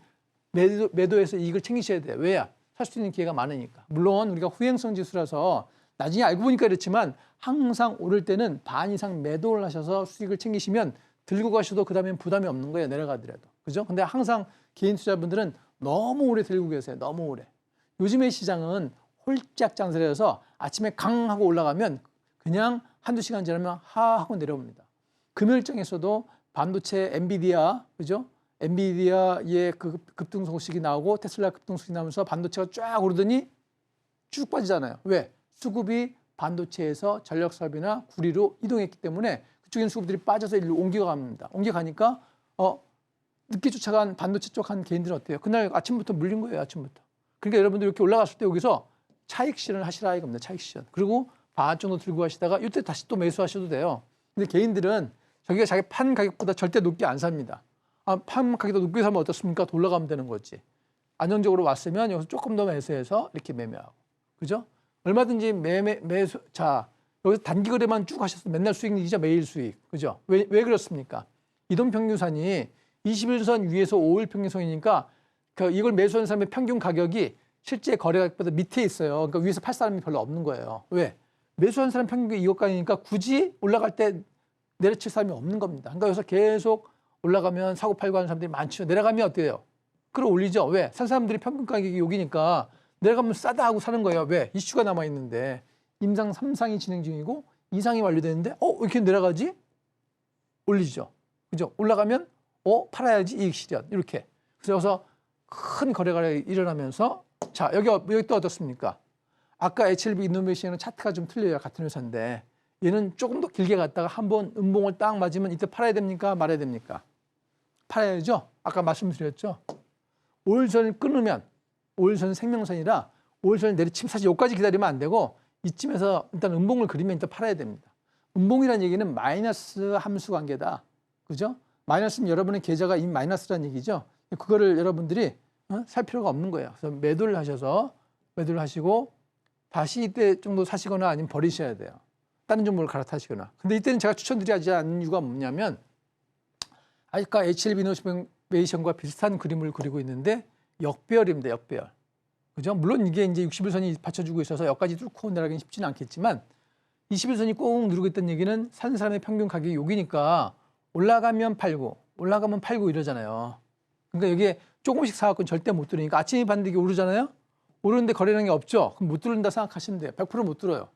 [SPEAKER 2] 매도해서 이익을 챙기셔야 돼요. 왜야? 살 수 있는 기회가 많으니까. 물론 우리가 후행성 지수라서 나중에 알고 보니까 그렇지만 항상 오를 때는 반 이상 매도를 하셔서 수익을 챙기시면 들고 가셔도 그 다음엔 부담이 없는 거예요. 내려가더라도. 그죠? 근데 항상 개인 투자분들은 너무 오래 들고 계세요. 너무 오래. 요즘의 시장은 홀짝 장세라서 아침에 강 하고 올라가면 그냥 한두 시간 지나면 하 하고 내려옵니다. 금요일장에서도 반도체 엔비디아, 그죠? 엔비디아의 그 급등 소식이 나오고 테슬라 급등 소식이 나오면서 반도체가 쫙 오르더니 쭉 빠지잖아요. 왜? 수급이 반도체에서 전력 사업이나 구리로 이동했기 때문에 그쪽에 있는 수급들이 빠져서 일로 옮겨갑니다. 옮겨가니까 늦게 쫓아간 반도체 쪽 한 개인들은 어때요? 그날 아침부터 물린 거예요. 아침부터. 그러니까 여러분들 이렇게 올라갔을 때 여기서 차익 실현을 하시라 이겁니다. 차익 실현. 그리고 반 정도 들고 가시다가 이때 다시 또 매수하셔도 돼요. 근데 개인들은 저기가 자기 판 가격보다 절대 높게 안 삽니다. 판 가격보다 높게 사면 어떻습니까? 더 올라가면 되는 거지. 안정적으로 왔으면 여기서 조금 더 매수해서 이렇게 매매하고. 그죠? 얼마든지 매수. 자, 여기서 단기 거래만 쭉 하셔서 맨날 수익이죠. 매일 수익. 그죠? 왜 그렇습니까? 이동평균선이 21선 위에서 5일 평균선이니까 이걸 매수하는 사람의 평균 가격이 실제 거래 가격보다 밑에 있어요. 그러니까 위에서 팔 사람이 별로 없는 거예요. 왜? 매수하는 사람 평균이 이것까지니까 굳이 올라갈 때 내려칠 사람이 없는 겁니다. 그러니까 여기서 계속 올라가면 사고 팔고 하는 사람들이 많죠. 내려가면 어때요? 끌어올리죠. 왜? 산 사람들이 평균 가격이 여기니까 내려가면 싸다 하고 사는 거예요. 왜? 이슈가 남아있는데 임상 3상이 진행 중이고 2상이 완료되는데 왜 이렇게 내려가지? 올리죠. 그죠? 올라가면 팔아야지 이익 실현. 이렇게. 그래서 큰 거래가 일어나면서 자, 여기 또 어떻습니까? 아까 HLB 이노베이션은 차트가 좀 틀려요. 같은 회사인데 얘는 조금 더 길게 갔다가 한번 음봉을 딱 맞으면 이때 팔아야 됩니까? 말아야 됩니까? 팔아야죠. 아까 말씀드렸죠. 5일선을 끊으면 5일선 생명선이라 5일선을 내리치면 사실 여기까지 기다리면 안 되고 이쯤에서 일단 음봉을 그리면 일단 팔아야 됩니다. 음봉이라는 얘기는 마이너스 함수 관계다. 그죠? 마이너스면 여러분의 계좌가 이미 마이너스라는 얘기죠. 그거를 여러분들이 살 필요가 없는 거예요. 그래서 매도를 하시고 다시 이때 정도 사시거나 아니면 버리셔야 돼요. 다른 종목을 갈아타시거나. 근데 이때는 제가 추천드리지 않는 이유가 뭐냐면 아까 HLB 이노베이션과 비슷한 그림을 그리고 있는데 역배열입니다. 역배열. 그죠? 물론 이게 이제 60일선이 받쳐주고 있어서 여기까지 뚫고 내려가긴 쉽지는 않겠지만 20일선이 꼭 누르고 있다는 얘기는 산 사람의 평균 가격이 여기니까 올라가면 팔고 이러잖아요. 그러니까 여기에 조금씩 사갖고는 절대 못 들으니까 아침에 봤는데 이게 오르잖아요. 오르는데 거래량이 없죠. 그럼 못 들는다 생각하시면 돼요. 100% 못 들어요.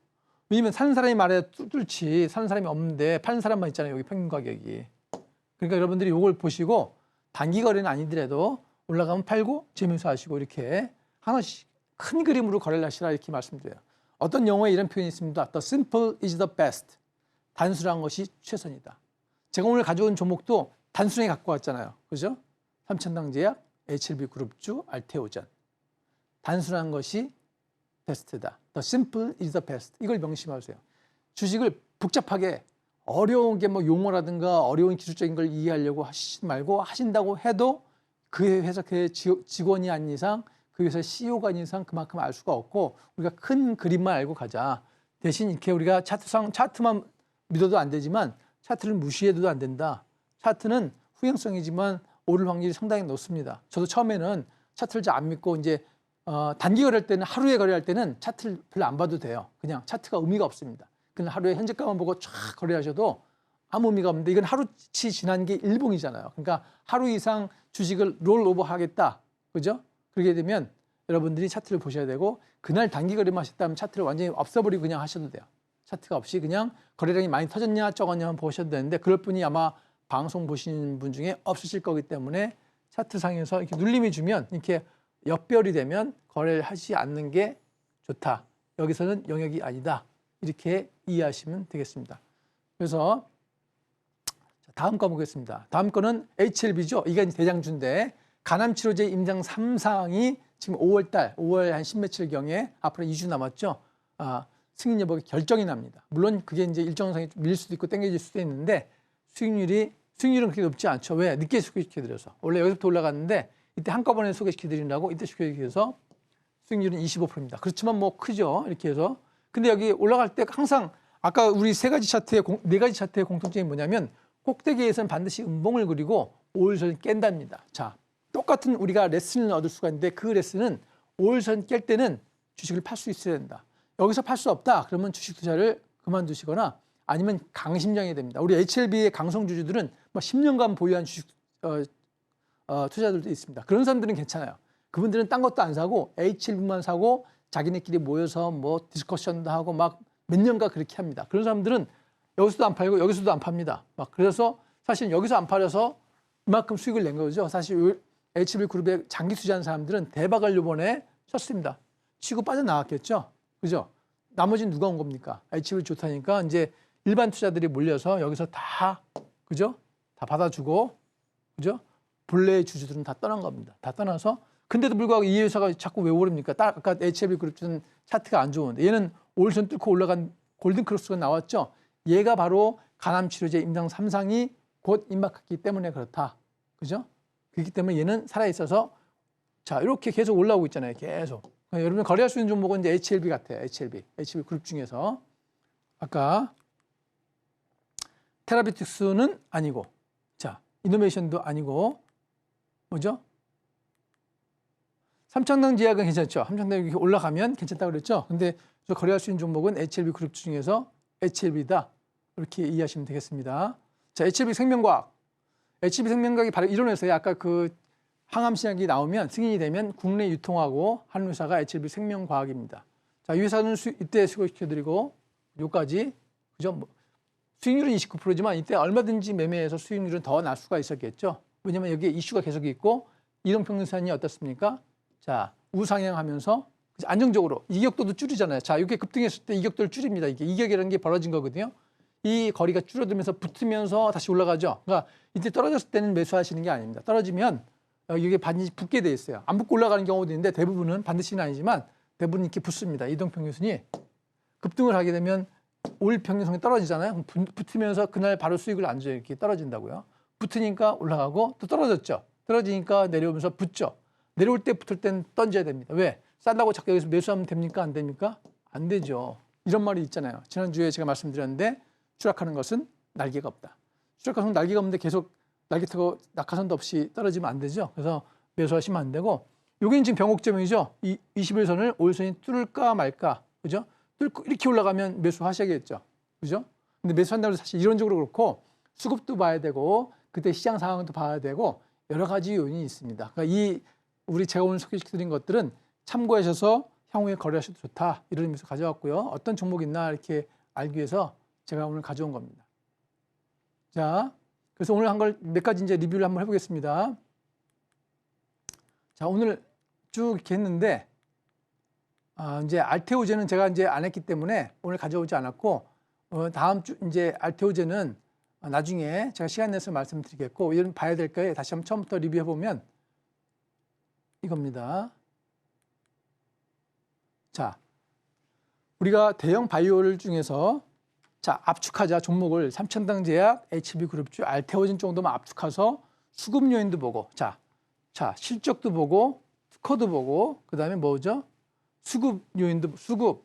[SPEAKER 2] 왜냐면 사는 사람이 말해야 뚫지 사는 사람이 없는데 파는 사람만 있잖아요. 여기 평균 가격이. 그러니까 여러분들이 이걸 보시고 단기 거래는 아니더라도 올라가면 팔고 재면서 하시고 이렇게 하나씩 큰 그림으로 거래를 하시라 이렇게 말씀드려요. 어떤 영어에 이런 표현이 있습니다. The simple is the best. 단순한 것이 최선이다. 제가 오늘 가져온 종목도 단순하게 갖고 왔잖아요. 그죠? 삼천당제약, HLB 그룹주, 알테오젠. 단순한 것이 베스트다. The simple is the best. 이걸 명심하세요. 주식을 복잡하게 어려운 게 뭐 용어라든가 어려운 기술적인 걸 이해하려고 하시지 말고 하신다고 해도 그 회사 그 직원이 아닌 이상 그 회사 CEO가 아닌 이상 그만큼 알 수가 없고 우리가 큰 그림만 알고 가자. 대신 이렇게 우리가 차트만 믿어도 안 되지만 차트를 무시해도 안 된다. 차트는 후행성이지만 오를 확률이 상당히 높습니다. 저도 처음에는 차트를 잘 안 믿고 이제 단기 거래할 때는 하루에 거래할 때는 차트를 별로 안 봐도 돼요. 그냥 차트가 의미가 없습니다. 그냥 하루에 현재가만 보고 쫙 거래하셔도 아무 의미가 없는데 이건 하루치 지난 게 일봉이잖아요. 그러니까 하루 이상 주식을 롤오버 하겠다. 그죠? 그렇게 되면 여러분들이 차트를 보셔야 되고 그날 단기 거래만 하셨다면 차트를 완전히 없애버리고 그냥 하셔도 돼요. 차트가 없이 그냥 거래량이 많이 터졌냐 적었냐만 보셔도 되는데 그럴 분이 아마 방송 보시는 분 중에 없으실 거기 때문에 차트상에서 이렇게 눌림이 주면 이렇게 역별이 되면 거래를 하지 않는 게 좋다. 여기서는 영역이 아니다. 이렇게 이해하시면 되겠습니다. 그래서 다음 거 보겠습니다. 다음 거는 HLB죠. 이게 대장주인데 간암치료제 임상 3상이 지금 5월 한 10며칠경에 앞으로 2주 남았죠. 승인 여부가 결정이 납니다. 물론 그게 이제 일정상에 밀릴 수도 있고 땡겨질 수도 있는데 수익률은 그렇게 높지 않죠. 왜? 늦게 소개시켜드려서. 원래 여기서부터 올라갔는데 이때 한꺼번에 소개시켜드린다고 이때 소개시켜서 수익률은 25%입니다. 그렇지만 뭐 크죠. 이렇게 해서. 근데 여기 올라갈 때 항상 아까 우리 네 가지 차트의 공통점이 뭐냐면 꼭대기에서는 반드시 음봉을 그리고 5일선 깬답니다. 자, 똑같은 우리가 레슨을 얻을 수가 있는데 그 레슨은 5일선 깰 때는 주식을 팔 수 있어야 된다. 여기서 팔 수 없다. 그러면 주식 투자를 그만두시거나 아니면 강심장이 됩니다. 우리 HLB의 강성주주들은 뭐 10년간 보유한 주식 투자들도 있습니다. 그런 사람들은 괜찮아요. 그분들은 딴 것도 안 사고 HLB만 사고 자기네끼리 모여서 뭐 디스커션도 하고 막 몇 년간 그렇게 합니다. 그런 사람들은 여기서도 안 팔고 여기서도 안 팝니다. 막 그래서 사실 여기서 안 팔려서 이만큼 수익을 낸 거죠. 사실 HLB 그룹에 장기 투자한 사람들은 대박을 이번에 쳤습니다. 치고 빠져나왔겠죠. 그죠? 나머지는 누가 온 겁니까? HLB 좋다니까 이제 일반 투자들이 몰려서 여기서 다 그죠? 다 받아주고 그죠? 본래의 주주들은 다 떠난 겁니다. 다 떠나서 근데도 불구하고 이 회사가 자꾸 왜 오릅니까? 아까 HLB 그룹은 차트가 안 좋은데 얘는 5일선 뚫고 올라간 골든크로스가 나왔죠. 얘가 바로 간암치료제 임상 3상이 곧 임박했기 때문에 그렇다. 그죠? 그렇기 때문에 얘는 살아있어서 자 이렇게 계속 올라오고 있잖아요. 계속. 그러니까 여러분 거래할 수 있는 종목은 이제 HLB 같아요. HLB 그룹 중에서 아까 테라비틱스는 아니고 자 이노베이션도 아니고 뭐죠? 삼천당 제약은 괜찮죠. 삼천당 이렇게 올라가면 괜찮다고 그랬죠. 근데 저 거래할 수 있는 종목은 HLB 그룹 중에서 HLB다. 이렇게 이해하시면 되겠습니다. 자, HLB 생명과학. HLB 생명과학이 바로 이론에서요. 아까 그 항암시약이 나오면 승인이 되면 국내 유통하고 하는 회사가 HLB 생명과학입니다. 자, 이 회사는 이때 수고시켜드리고 요까지 그죠? 뭐, 수익률은 29%지만 이때 얼마든지 매매해서 수익률은 더 날 수가 있었겠죠. 왜냐하면 여기에 이슈가 계속 있고 이동평균선이 어떻습니까? 자, 우상향하면서 안정적으로 이격도도 줄이잖아요. 자, 이렇게 급등했을 때 이격도를 줄입니다. 이게 이격이라는 게 벌어진 거거든요. 이 거리가 줄어들면서 붙으면서 다시 올라가죠. 그러니까 이때 떨어졌을 때는 매수하시는 게 아닙니다. 떨어지면 이게 반드시 붙게 돼 있어요. 안 붙고 올라가는 경우도 있는데 대부분은 반드시는 아니지만 대부분 이렇게 붙습니다. 이동평균선이 급등을 하게 되면 올 평균선이 떨어지잖아요. 붙으면서 그날 바로 수익을 안 줘요. 이렇게 떨어진다고요. 붙으니까 올라가고 또 떨어졌죠. 떨어지니까 내려오면서 붙죠. 내려올 때 붙을 땐 던져야 됩니다. 왜? 싼다고 자꾸 여기서 매수하면 됩니까? 안 됩니까? 안 되죠. 이런 말이 있잖아요. 지난주에 제가 말씀드렸는데 추락하는 것은 날개가 없다. 추락하는 것은 날개가 없는데 계속 날개 타고 낙하산도 없이 떨어지면 안 되죠. 그래서 매수하시면 안 되고 여기는 지금 병옥점이죠. 이 21선을 5일선이 뚫을까 말까. 그죠? 뚫고 이렇게 올라가면 매수하셔야겠죠. 그죠? 근데 매수한다고 해서 사실 이론적으로 그렇고 수급도 봐야 되고 그때 시장 상황도 봐야 되고 여러 가지 요인이 있습니다. 그러니까 우리 제가 오늘 소개시켜드린 것들은 참고하셔서 향후에 거래하셔도 좋다 이런 의미에서 가져왔고요. 어떤 종목이 있나 이렇게 알기 위해서 제가 오늘 가져온 겁니다. 자, 그래서 오늘 한 걸 몇 가지 이제 리뷰를 한번 해보겠습니다. 자, 오늘 쭉 이렇게 했는데 이제 알테오제는 제가 이제 안 했기 때문에 오늘 가져오지 않았고 다음 주 이제 알테오제는 나중에 제가 시간 내서 말씀드리겠고, 이런 봐야 될 거예요. 다시 한번 처음부터 리뷰해 보면 이겁니다. 자, 우리가 대형 바이오를 중에서 자, 압축하자 종목을 삼천당제약, HB그룹주, 알테오진 정도만 압축해서 수급 요인도 보고, 자, 실적도 보고, 특허도 보고, 그 다음에 뭐죠? 수급 요인도, 수급,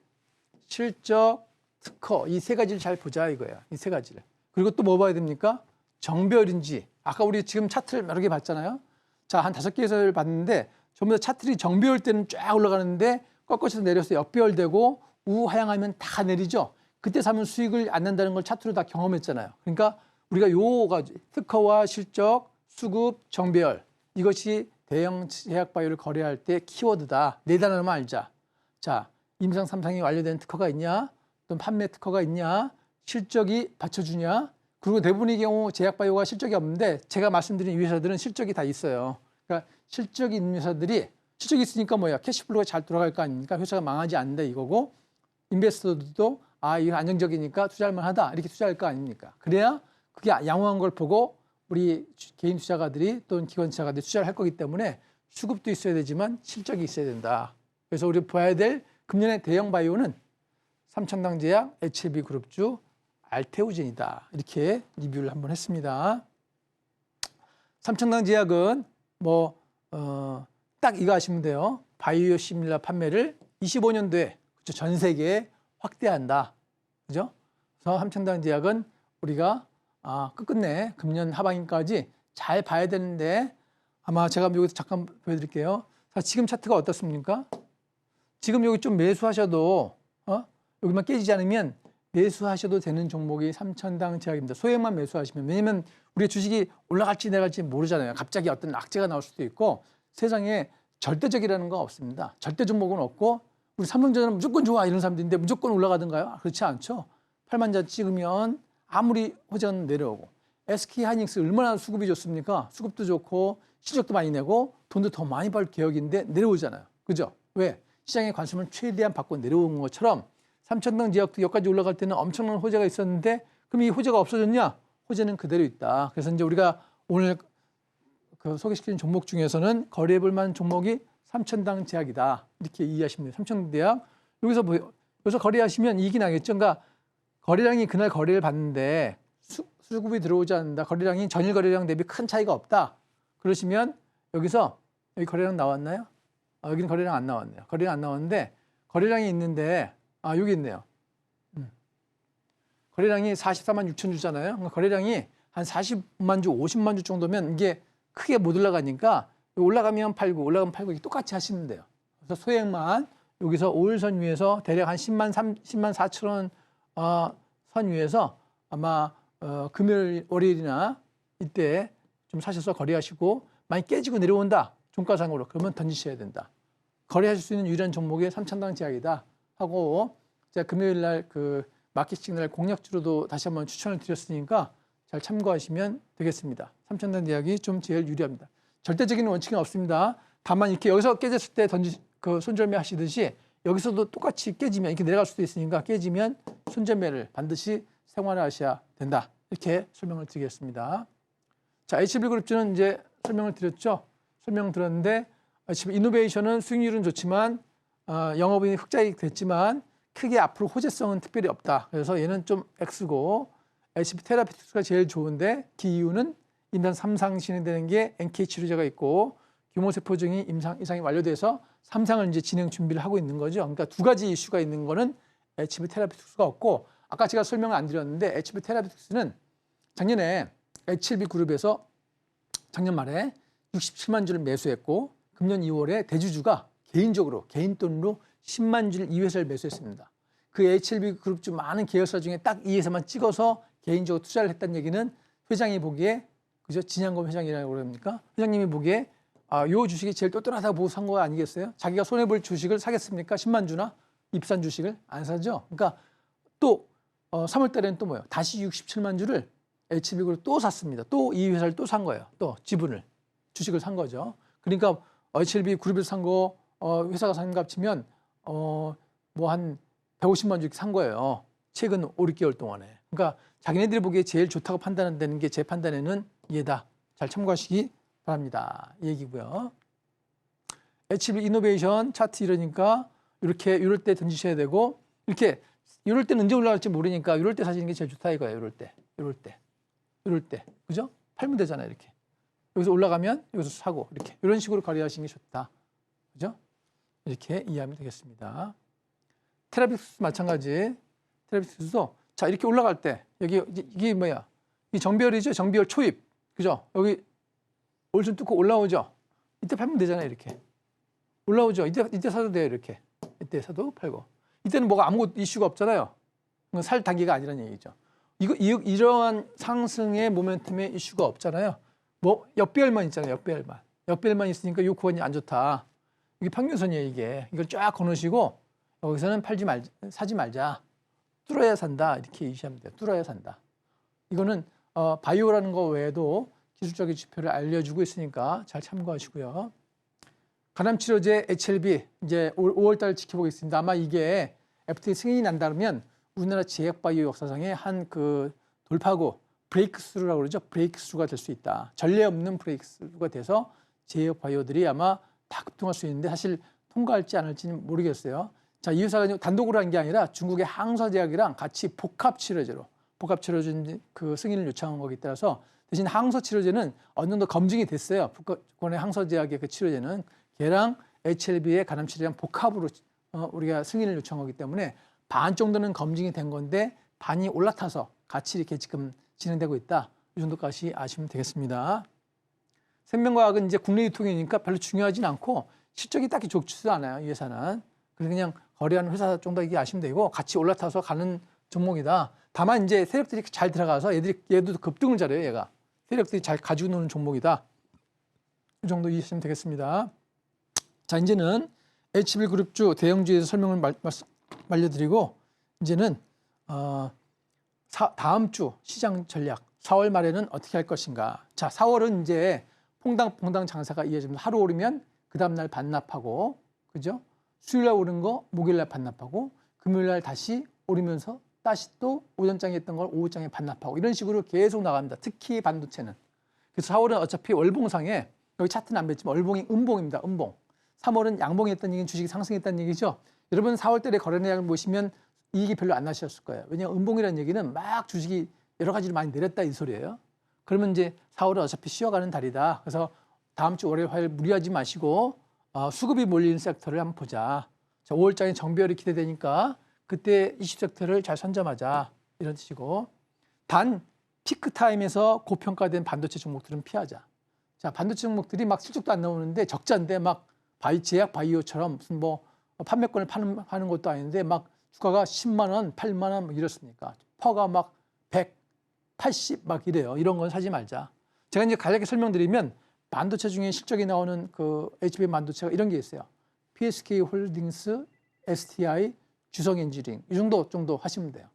[SPEAKER 2] 실적, 특허, 이 세 가지를 잘 보자 이거예요. 이 세 가지를. 그리고 또 뭐 봐야 됩니까? 정배열인지. 아까 우리 지금 차트를 여러 개 봤잖아요. 자, 한 5개에서 봤는데 전부 다 차트들이 정배열 때는 쫙 올라가는데 꺾어서 내려서 역배열되고 우하향하면 다 내리죠. 그때 사면 수익을 안 낸다는 걸 차트로 다 경험했잖아요. 그러니까 우리가 요 가지 특허와 실적, 수급, 정배열 이것이 대형 제약바이오를 거래할 때 키워드다. 네 단어만 알자. 자, 임상 3상이 완료된 특허가 있냐? 또는 판매 특허가 있냐? 실적이 받쳐주냐? 그리고 대부분의 경우 제약바이오가 실적이 없는데 제가 말씀드린 이 회사들은 실적이 다 있어요. 그러니까 실적이 있는 회사들이 실적이 있으니까 뭐야? 캐시플로우가 잘 돌아갈 거 아닙니까? 회사가 망하지 않는다 이거고 인베스터들도 아, 이거 안정적이니까 투자할 만하다. 이렇게 투자할 거 아닙니까? 그래야 그게 양호한 걸 보고 우리 개인 투자가들이 또는 기관 투자가들이 투자를 할 거기 때문에 수급도 있어야 되지만 실적이 있어야 된다. 그래서 우리 봐야 될 금년의 대형 바이오는 삼천당제약, HB그룹주, 알테오젠이다. 이렇게 리뷰를 한번 했습니다. 삼천당제약은 딱 이거 아시면 돼요. 바이오시밀라 판매를 25년도에 전 세계에 확대한다. 그죠? 그래서 삼천당제약은 우리가 끝끝내 금년 하반기까지 잘 봐야 되는데 아마 제가 여기서 잠깐 보여드릴게요. 자, 지금 차트가 어떻습니까? 지금 여기 좀 매수하셔도 여기만 깨지지 않으면 매수하셔도 되는 종목이 삼천당제약입니다. 소액만 매수하시면. 왜냐면 우리 주식이 올라갈지 내려갈지 모르잖아요. 갑자기 어떤 악재가 나올 수도 있고 세상에 절대적이라는 건 없습니다. 절대 종목은 없고 우리 삼성전자는 무조건 좋아 이런 사람들인데 무조건 올라가던가요? 그렇지 않죠. 8만자 찍으면 아무리 호재는 내려오고 SK하이닉스 얼마나 수급이 좋습니까? 수급도 좋고 실적도 많이 내고 돈도 더 많이 벌 계획인데 내려오잖아요. 그죠? 왜? 시장의 관심을 최대한 받고 내려오는 것처럼 삼천당제약도 여기까지 올라갈 때는 엄청난 호재가 있었는데 그럼 이 호재가 없어졌냐? 호재는 그대로 있다. 그래서 이제 우리가 오늘 소개시키는 종목 중에서는 거래해볼 만한 종목이 삼천당제약이다. 이렇게 이해하시면 돼요. 삼천당제약. 여기서 거래하시면 이익이 나겠죠. 그러니까 거래량이 그날 거래를 받는데 수급이 들어오지 않는다. 거래량이 전일 거래량 대비 큰 차이가 없다. 그러시면 여기 거래량 나왔나요? 여기는 거래량 안 나왔네요. 거래량 안 나왔는데 거래량이 있는데 여기 있네요. 거래량이 44만 6천 주잖아요. 그러니까 거래량이 한 40만 주, 50만 주 정도면 이게 크게 못 올라가니까 올라가면 팔고 올라가면 팔고 이게 똑같이 하시면 돼요. 그래서 소액만 여기서 5일선 위에서 대략 한 10만 4천 원 선 위에서 아마 금요일, 월요일이나 이때 좀 사셔서 거래하시고 많이 깨지고 내려온다. 종가상으로 그러면 던지셔야 된다. 거래하실 수 있는 유일한 종목이 삼천당제약이다 하고 제가 금요일 날 마켓 시그널 공략주로도 다시 한번 추천을 드렸으니까 잘 참고하시면 되겠습니다. 삼천당제약이 좀 제일 유리합니다. 절대적인 원칙은 없습니다. 다만 이렇게 여기서 깨졌을 때 손절매 하시듯이 여기서도 똑같이 깨지면 이렇게 내려갈 수도 있으니까 깨지면 손절매를 반드시 생활하셔야 된다. 이렇게 설명을 드리겠습니다. 자, HB그룹주는 이제 설명을 드렸죠. 설명 들었는데 이노베이션은 수익률은 좋지만 영업이익이 흑자이익 됐지만 크게 앞으로 호재성은 특별히 없다. 그래서 얘는 좀 X고 HB 테라피틱스가 제일 좋은데 그 이유는 임상 3상 진행되는 게 NK 치료제가 있고 규모세포증이 이상이 완료돼서 3상을 이제 진행 준비를 하고 있는 거죠. 그러니까 두 가지 이슈가 있는 거는 HB 테라피틱스가 없고 아까 제가 설명을 안 드렸는데 HB 테라피틱스는 작년에 H7B 그룹에서 작년 말에 67만 주를 매수했고 금년 2월에 대주주가 개인적으로 개인 돈으로 10만 주를 이 회사를 매수했습니다. 그 H7B 그룹주 많은 계열사 중에 딱 이 회사만 찍어서 개인적으로 투자를 했다는 얘기는 회장이 보기에 그죠? 진양검 회장이라고 그럽니까? 회장님이 보기에 요 주식이 제일 똘똘하다고 보고 산 거 아니겠어요? 자기가 손해볼 주식을 사겠습니까? 10만 주나? 입산 주식을 안 사죠? 그러니까 또 3월 달에는 또 뭐예요? 다시 67만 주를 HB그룹 또 샀습니다. 또 이 회사를 또 산 거예요. 또 지분을, 주식을 산 거죠. 그러니까 HB그룹에서 산 거 회사가 산 값 치면 뭐 한 150만 주 산 거예요. 최근 5, 6개월 동안에. 그러니까 자기네들이 보기에 제일 좋다고 판단되는 게 제 판단에는 얘다. 잘 참고하시기 바랍니다. 이 얘기고요. HB 이노베이션 차트 이러니까 이렇게 이럴 때 던지셔야 되고 이렇게 이럴 때는 언제 올라갈지 모르니까 이럴 때 사시는 게 제일 좋다 이거예요. 이럴 때. 그죠? 팔면 되잖아요. 이렇게. 여기서 올라가면 여기서 사고 이렇게 이런 식으로 거래하시는 게 좋다. 그죠? 이렇게 이해하면 되겠습니다. 테라빅스 마찬가지. 테라빅스도 자 이렇게 올라갈 때 여기 이게 뭐야? 이 정비열이죠. 정비열 초입. 그죠? 여기 올순 뚫고 올라오죠. 이때 팔면 되잖아요. 이렇게. 올라오죠. 이때 사도 돼요. 이렇게. 이때 사도 팔고. 이때는 뭐가 아무 이슈가 없잖아요. 살 단계가 아니라는 얘기죠. 이러한 상승의 모멘텀에 이슈가 없잖아요. 뭐 역배열만 있잖아요. 역배열만 있으니까 이 구간이 안 좋다. 이게 평균선이에요. 이게. 이걸 쫙 거놓으시고 여기서는 사지 말자. 뚫어야 산다. 이렇게 이해하면 돼요. 뚫어야 산다. 이거는 바이오라는 거 외에도 기술적인 지표를 알려주고 있으니까 잘 참고하시고요. 간암치료제 HLB 이제 5월 달 지켜보겠습니다. 아마 이게 FDA 승인이 난다면 우리나라 제약바이오 역사상의 한 그 돌파구 브레이크스루라고 그러죠. 브레이크스루가 될 수 있다. 전례 없는 브레이크스루가 돼서 제약바이오들이 아마 다 급등할 수 있는데 사실 통과할지 안 할지는 모르겠어요. 자, 이 회사가 단독으로 한 게 아니라 중국의 항서제약이랑 같이 복합치료제 그 승인을 요청한 거기 따라서 대신 항서치료제는 어느 정도 검증이 됐어요. 북한의 항서제약의 그 치료제는 걔랑 HLB의 간암치료제랑 복합으로 우리가 승인을 요청한 거기 때문에 반 정도는 검증이 된 건데 반이 올라타서 같이 이렇게 지금 진행되고 있다. 이 정도까지 아시면 되겠습니다. 생명과학은 이제 국내 유통이니까 별로 중요하진 않고 실적이 딱히 좋지도 않아요. 이 회사는. 그래서 그냥 거래하는 회사 정도 이게 아시면 되고 같이 올라타서 가는 종목이다. 다만 이제 세력들이 잘 들어가서 얘도 급등을 잘해요. 얘가. 세력들이 잘 가지고 노는 종목이다. 이 정도 이해하시면 되겠습니다. 자, 이제는 H1그룹주 대형주에서 설명을 말려드리고 이제는 다음 주 시장 전략 4월 말에는 어떻게 할 것인가. 자, 4월은 이제 퐁당 장사가 이어집니다. 하루 오르면 그 다음날 반납하고 그죠? 수요일날 오른 거 목요일날 반납하고 금요일날 다시 오르면서 다시 또 오전장에 했던 걸 오후장에 반납하고 이런 식으로 계속 나갑니다. 특히 반도체는. 그래서 4월은 어차피 월봉상에 여기 차트는 안 뵀지만 월봉이 음봉입니다. 음봉. 3월은 양봉했다는 얘기는 주식이 상승했다는 얘기죠. 여러분 4월 달에 거래 내역을 보시면 이익이 별로 안 나셨을 거예요. 왜냐하면 음봉이라는 얘기는 막 주식이 여러 가지로 많이 내렸다 이 소리예요. 그러면 이제 4월은 어차피 쉬어가는 달이다. 그래서 다음 주 월요일 화요일 무리하지 마시고 수급이 몰리는 섹터를 한번 보자. 자, 5월장에 정비열이 기대되니까 그때 이슈 섹터를 잘 선점하자. 이런 뜻이고. 단 피크 타임에서 고평가된 반도체 종목들은 피하자. 자, 반도체 종목들이 막 실적도 안 나오는데 적자인데 막 제약 바이오처럼 무슨 뭐 판매권을 파는 것도 아닌데 막 주가가 10만 원, 8만 원 이렇습니까? 퍼가 막 100, 80 막 이래요. 이런 건 사지 말자. 제가 이제 간략하게 설명드리면 반도체 중에 실적이 나오는 그 HBM 반도체가 이런 게 있어요. PSK 홀딩스, STI, 주성 엔지니어링 이 정도 하시면 돼요.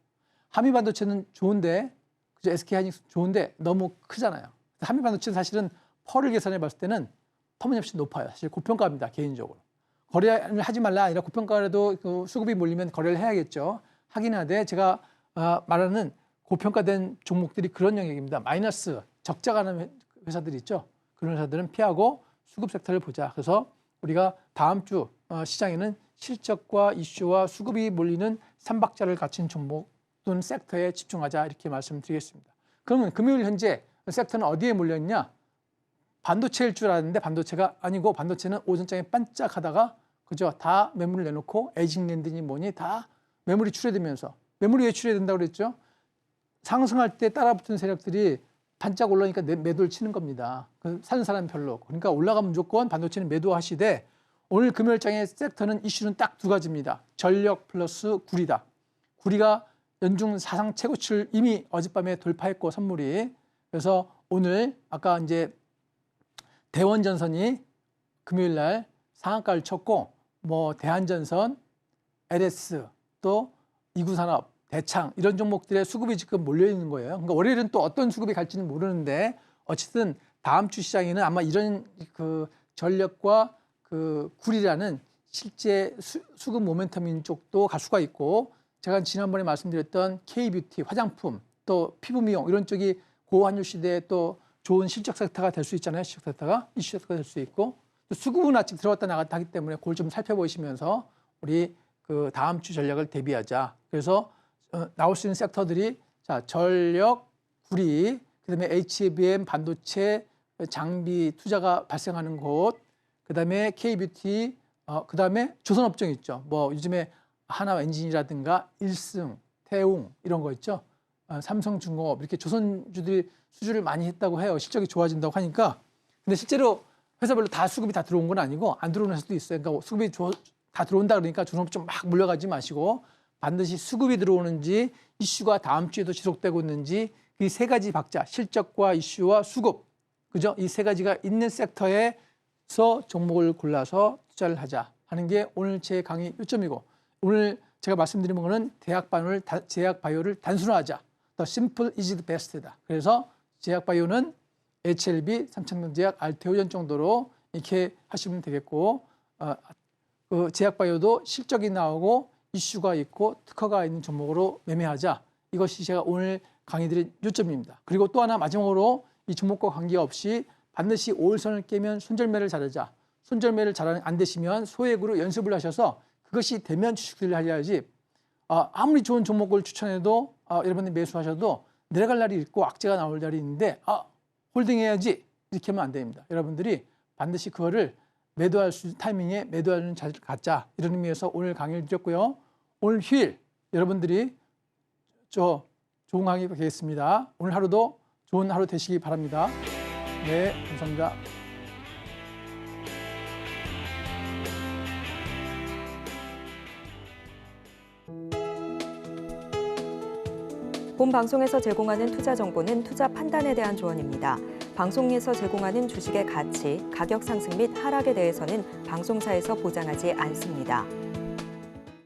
[SPEAKER 2] 한미 반도체는 좋은데 그죠? SK 하이닉스 좋은데 너무 크잖아요. 한미 반도체는 사실은 펄을 계산해 봤을 때는 터무니없이 높아요. 사실 고평가입니다. 개인적으로. 거래를 하지 말라 아니라 고평가라도 그 수급이 몰리면 거래를 해야겠죠. 하긴 하되 제가 말하는 고평가된 종목들이 그런 영역입니다. 마이너스 적자가 나는 회사들이 있죠. 그런 회사들은 피하고 수급 섹터를 보자. 그래서 우리가 다음 주 시장에는 실적과 이슈와 수급이 몰리는 삼박자를 갖춘 종목 또는 섹터에 집중하자 이렇게 말씀드리겠습니다. 그러면 금요일 현재 섹터는 어디에 몰려있냐? 반도체일 줄 알았는데 반도체가 아니고 반도체는 오전장에 반짝하다가 그죠? 다 매물을 내놓고 에이징랜드니 뭐니 다 매물이 출회되면서 매물이 왜 출회된다고 그랬죠? 상승할 때 따라붙은 세력들이 반짝 올라오니까 매도를 치는 겁니다. 사는 사람이 별로 없고. 그러니까 올라가면 무조건 반도체는 매도하시되 오늘 금요일장의 섹터는 이슈는 딱 두 가지입니다. 전력 플러스 구리다. 구리가 연중 사상 최고치를 이미 어젯밤에 돌파했고 선물이. 그래서 오늘 아까 이제 대원전선이 금요일 날 상한가를 쳤고 뭐 대한전선, LS 또 이구산업, 대창 이런 종목들의 수급이 지금 몰려 있는 거예요. 그러니까 월요일은 또 어떤 수급이 갈지는 모르는데 어쨌든 다음 주 시장에는 아마 이런 그 전력과 그 구리라는 실제 수급 모멘텀인 쪽도 갈 수가 있고 제가 지난번에 말씀드렸던 K뷰티, 화장품, 또 피부 미용 이런 쪽이 고환율 시대에 또 좋은 실적 섹터가 될 수 있잖아요. 실적 섹터가 이슈 섹터가 될 수 있고 또 수급은 아직 들어왔다 나갔다 하기 때문에 그걸 좀 살펴보시면서 우리 그 다음 주 전략을 대비하자. 그래서 나올 수 있는 섹터들이 자 전력, 구리, 그다음에 HBM 반도체, 장비 투자가 발생하는 곳, 그다음에 K뷰티, 그다음에 조선업종 있죠. 뭐 요즘에 하나엔진이라든가 일승, 태웅 이런 거 있죠. 삼성중공업 이렇게 조선주들이 수주를 많이 했다고 해요. 실적이 좋아진다고 하니까. 근데 실제로 회사별로 다 수급이 다 들어온 건 아니고 안 들어오는 회사도 있어요. 그러니까 수급이 다 들어온다 그러니까 조선업종 막 물려가지 마시고 반드시 수급이 들어오는지 이슈가 다음 주에도 지속되고 있는지 이 세 가지 박자, 실적과 이슈와 수급, 그죠? 이 세 가지가 있는 섹터에서 종목을 골라서 투자를 하자 하는 게 오늘 제 강의 요점이고 오늘 제가 말씀드린 거는 제약바이오를 단순화하자. The simple is the best다. 그래서 제약바이오는 HLB, 삼성전자제약, 알테오전 정도로 이렇게 하시면 되겠고 그 제약바이오도 실적이 나오고 이슈가 있고 특허가 있는 종목으로 매매하자. 이것이 제가 오늘 강의드린 요점입니다. 그리고 또 하나 마지막으로 이 종목과 관계없이 반드시 5일선을 깨면 손절매를 잘하자. 손절매를 잘 안 되시면 소액으로 연습을 하셔서 그것이 되면 주식들을 하셔야지 아무리 좋은 종목을 추천해도 여러분들이 매수하셔도 내려갈 날이 있고 악재가 나올 날이 있는데 홀딩해야지 이렇게 하면 안 됩니다. 여러분들이 반드시 그거를 매도할 수 있는 타이밍에 매도하는 자세를 갖자 이런 의미에서 오늘 강의를 드렸고요. 오늘 휴일 여러분들이 좋은 강의 되겠습니다. 오늘 하루도 좋은 하루 되시기 바랍니다. 네, 감사합니다.
[SPEAKER 1] 본 방송에서 제공하는 투자 정보는 투자 판단에 대한 조언입니다. 방송에서 제공하는 주식의 가치, 가격 상승 및 하락에 대해서는 방송사에서 보장하지 않습니다.